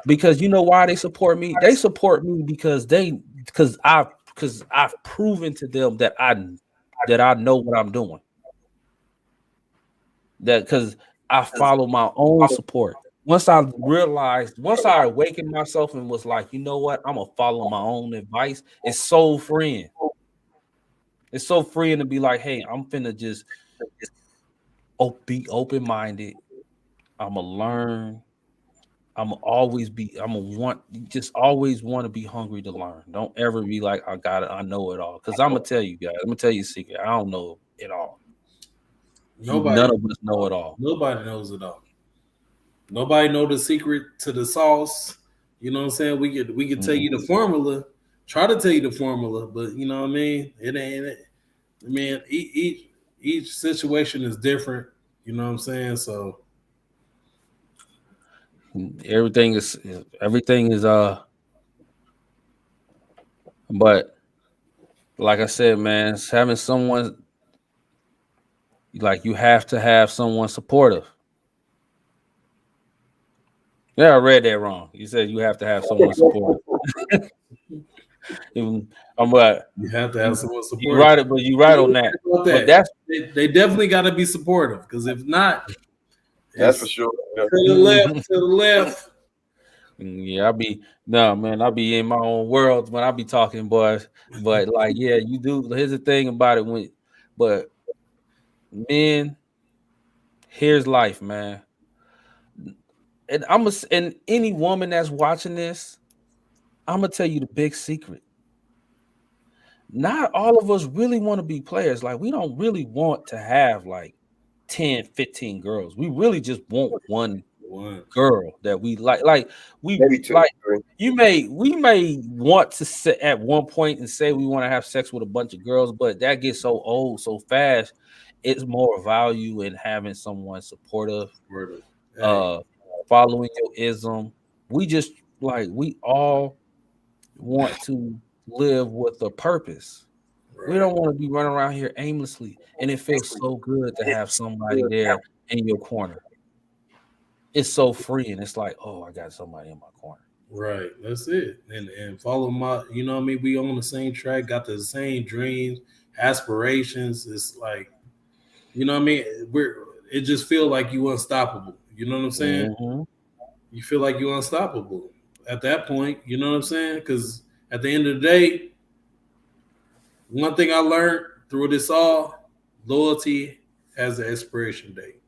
Speaker 1: Because you know why they support me? They support me because I've proven to them that I know what I'm doing. That because I follow my own support. Once I awakened myself and was like, you know what, I'm gonna follow my own advice. It's so freeing. It's so freeing to be like, hey, I'm finna just be open-minded. I'm gonna learn. I'm gonna always want to be hungry to learn. Don't ever be like, I know it all. Because I'm gonna tell you guys, I'm gonna tell you a secret. I don't know it all. None of us know it all.
Speaker 3: Nobody knows it all. Nobody know the secret to the sauce. You know what I'm saying? We could tell you the formula, try to tell you the formula, but you know what I mean? It ain't it. I mean, each situation is different. You know what I'm saying? So
Speaker 1: everything is but like I said, man, it's having someone like you have to have someone supportive. Yeah, I read that wrong. You said you have to have someone supportive. I'm right.
Speaker 3: You have to have someone supportive.
Speaker 1: You're right, but you're right on that. But
Speaker 3: they definitely got to be supportive because if not,
Speaker 2: that's for sure.
Speaker 3: To the left.
Speaker 1: Yeah, I be in my own world when I be talking, boys. But like, yeah, you do. Here's the thing about it but men, here's life, man. And any woman that's watching this, I'm gonna tell you the big secret. Not all of us really want to be players. Like, we don't really want to have like 10, 15 girls. We really just want one girl that we like. Like,
Speaker 2: Maybe two,
Speaker 1: like
Speaker 2: three.
Speaker 1: we may want to sit at one point and say we want to have sex with a bunch of girls, but that gets so old so fast. It's more value in having someone supportive, following your ism. We all want to live with a purpose.
Speaker 3: Right.
Speaker 1: We don't want to be running around here aimlessly. And it feels so good to have somebody there in your corner. It's so free, and it's like, oh, I got somebody in my corner.
Speaker 3: Right, that's it. And follow my, you know what I mean? We on the same track, got the same dreams, aspirations. It's like, you know what I mean? It just feel like you unstoppable. You know what I'm saying?
Speaker 1: Mm-hmm.
Speaker 3: You feel like you're unstoppable at that point. You know what I'm saying? Because at the end of the day, one thing I learned through this all, loyalty has an expiration date.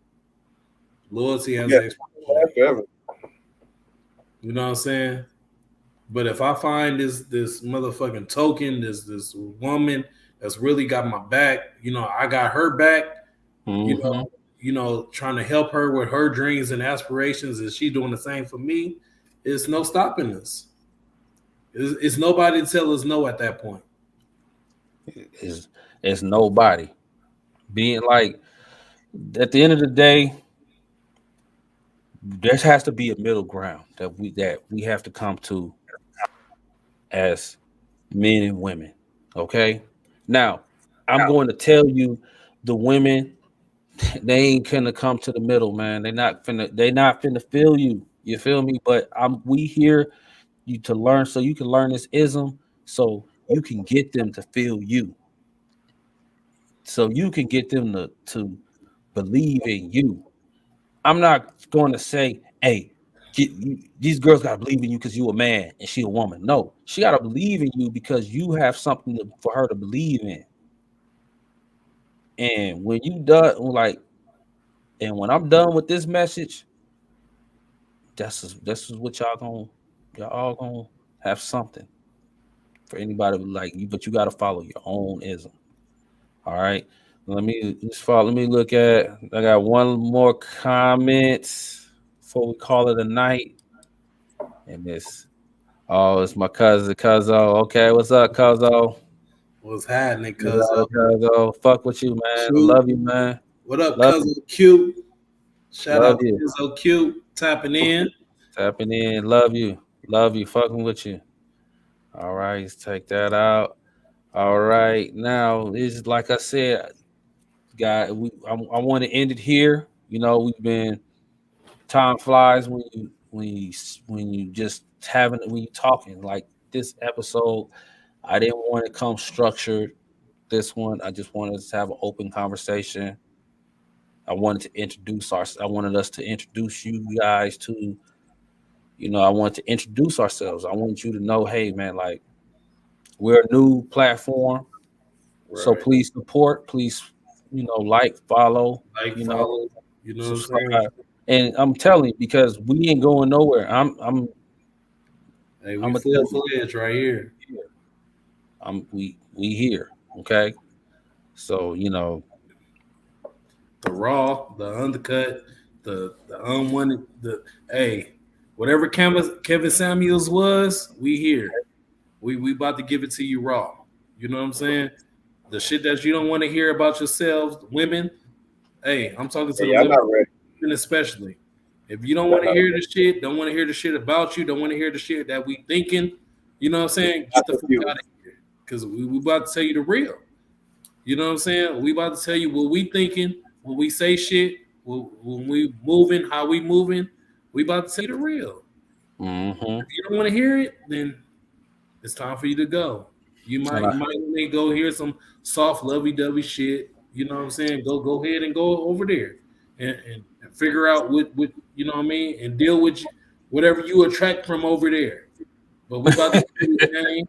Speaker 3: Loyalty has an expiration date. You know what I'm saying? But if I find this motherfucking token, this woman that's really got my back, you know, I got her back,
Speaker 1: Mm-hmm.
Speaker 3: you know, trying to help her with her dreams and aspirations, and she doing the same for me, it's no stopping us. It's nobody to tell us no at that point.
Speaker 1: It's nobody. Being like, at the end of the day, there has to be a middle ground that we have to come to as men and women. Okay. Now, I'm going to tell you, the women, they ain't gonna come to the middle, man. They not finna feel you. You feel me? But we here you to learn, so you can learn this ism, so you can get them to feel you. So you can get them to believe in you. I'm not going to say, hey, these girls gotta believe in you because you a man and she a woman. No, she gotta believe in you because you have something for her to believe in. And when you done, and when I'm done with this message, this is what y'all all gonna have something for anybody like you, but you gotta follow your own ism. All right. Let me look at. I got one more comment before we call it a night. And it's my cousin, Cuzzo. Okay, what's up, Cuzzo?
Speaker 3: What's happening, Cuzzo?
Speaker 1: Cuzzo, fuck with you, man. I love you, man.
Speaker 3: What up,
Speaker 1: Love
Speaker 3: Cuzzo Q? Shout
Speaker 1: Love
Speaker 3: out to
Speaker 1: you.
Speaker 3: Cuzzo Q tapping in.
Speaker 1: Tapping in. Love you. Love you. Fucking with you. All right, let's take that out. All right. Now, it's like I said, guy, I want to end it here. You know, we've been time flies when you just having when you talking like this episode. I didn't want to come structured. This one, I just wanted us to have an open conversation. I wanted us to introduce you guys to, I wanted to introduce ourselves. I want you to know, hey man, like, we're a new platform.
Speaker 3: Right.
Speaker 1: So please support, please, like, follow,
Speaker 3: follow,
Speaker 1: subscribe. What I'm saying? And I'm telling you, because we ain't going nowhere.
Speaker 3: Hey, we full-fledged right here.
Speaker 1: We here, okay? So,
Speaker 3: the raw, the undercut, the unwanted, whatever Kevin Samuels was, we here. We about to give it to you raw. You know what I'm saying? The shit that you don't want to hear about yourselves, women. Hey, I'm talking to the women especially. If you don't want to hear the shit, don't want to hear the shit about you, don't want to hear the shit that we thinking, you know what I'm saying? Get the fuck out of here. Because we about to tell you the real. You know what I'm saying? We about to tell you what we thinking, when we say shit, when we moving, how we moving. We about to tell you the real.
Speaker 1: Mm-hmm.
Speaker 3: If you don't want to hear it, then it's time for you to go. You might go hear some soft, lovey-dovey shit. You know what I'm saying? Go ahead and go over there and figure out what you know what I mean, and deal with whatever you attract from over there. But we about to give you the game.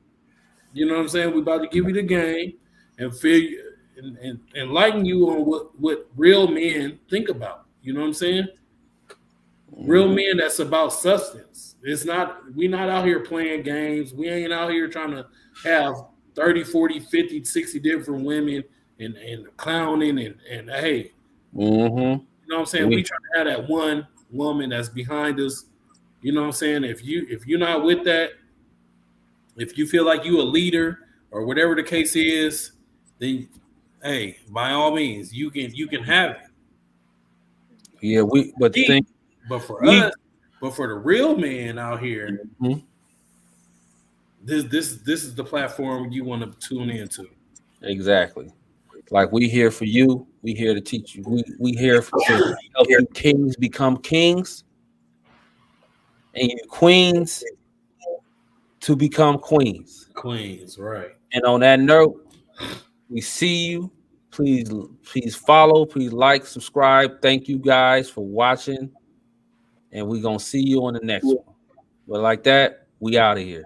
Speaker 3: You know what I'm saying? We about to give you the game and feel you and enlighten you on what real men think about. You know what I'm saying? Real men, that's about substance. It's not, we not out here playing games. We ain't out here trying to have 30, 40, 50, 60 different women and clowning and hey,
Speaker 1: Mm-hmm.
Speaker 3: you know what I'm saying? We trying to have that one woman that's behind us. You know what I'm saying? If you're not with that, if you feel like you a leader or whatever the case is, then hey, by all means, you can have it.
Speaker 1: Yeah, but the thing,
Speaker 3: but for us, but for the real man out here, this is the platform you want to tune into.
Speaker 1: Exactly. Like we here for you. We here to teach you. We here to help you kings become kings, and you queens to become queens.
Speaker 3: Queens, right?
Speaker 1: And on that note, we see you. Please follow. Please like, subscribe. Thank you guys for watching, and we're gonna see you on the next one. But like that, we out of here.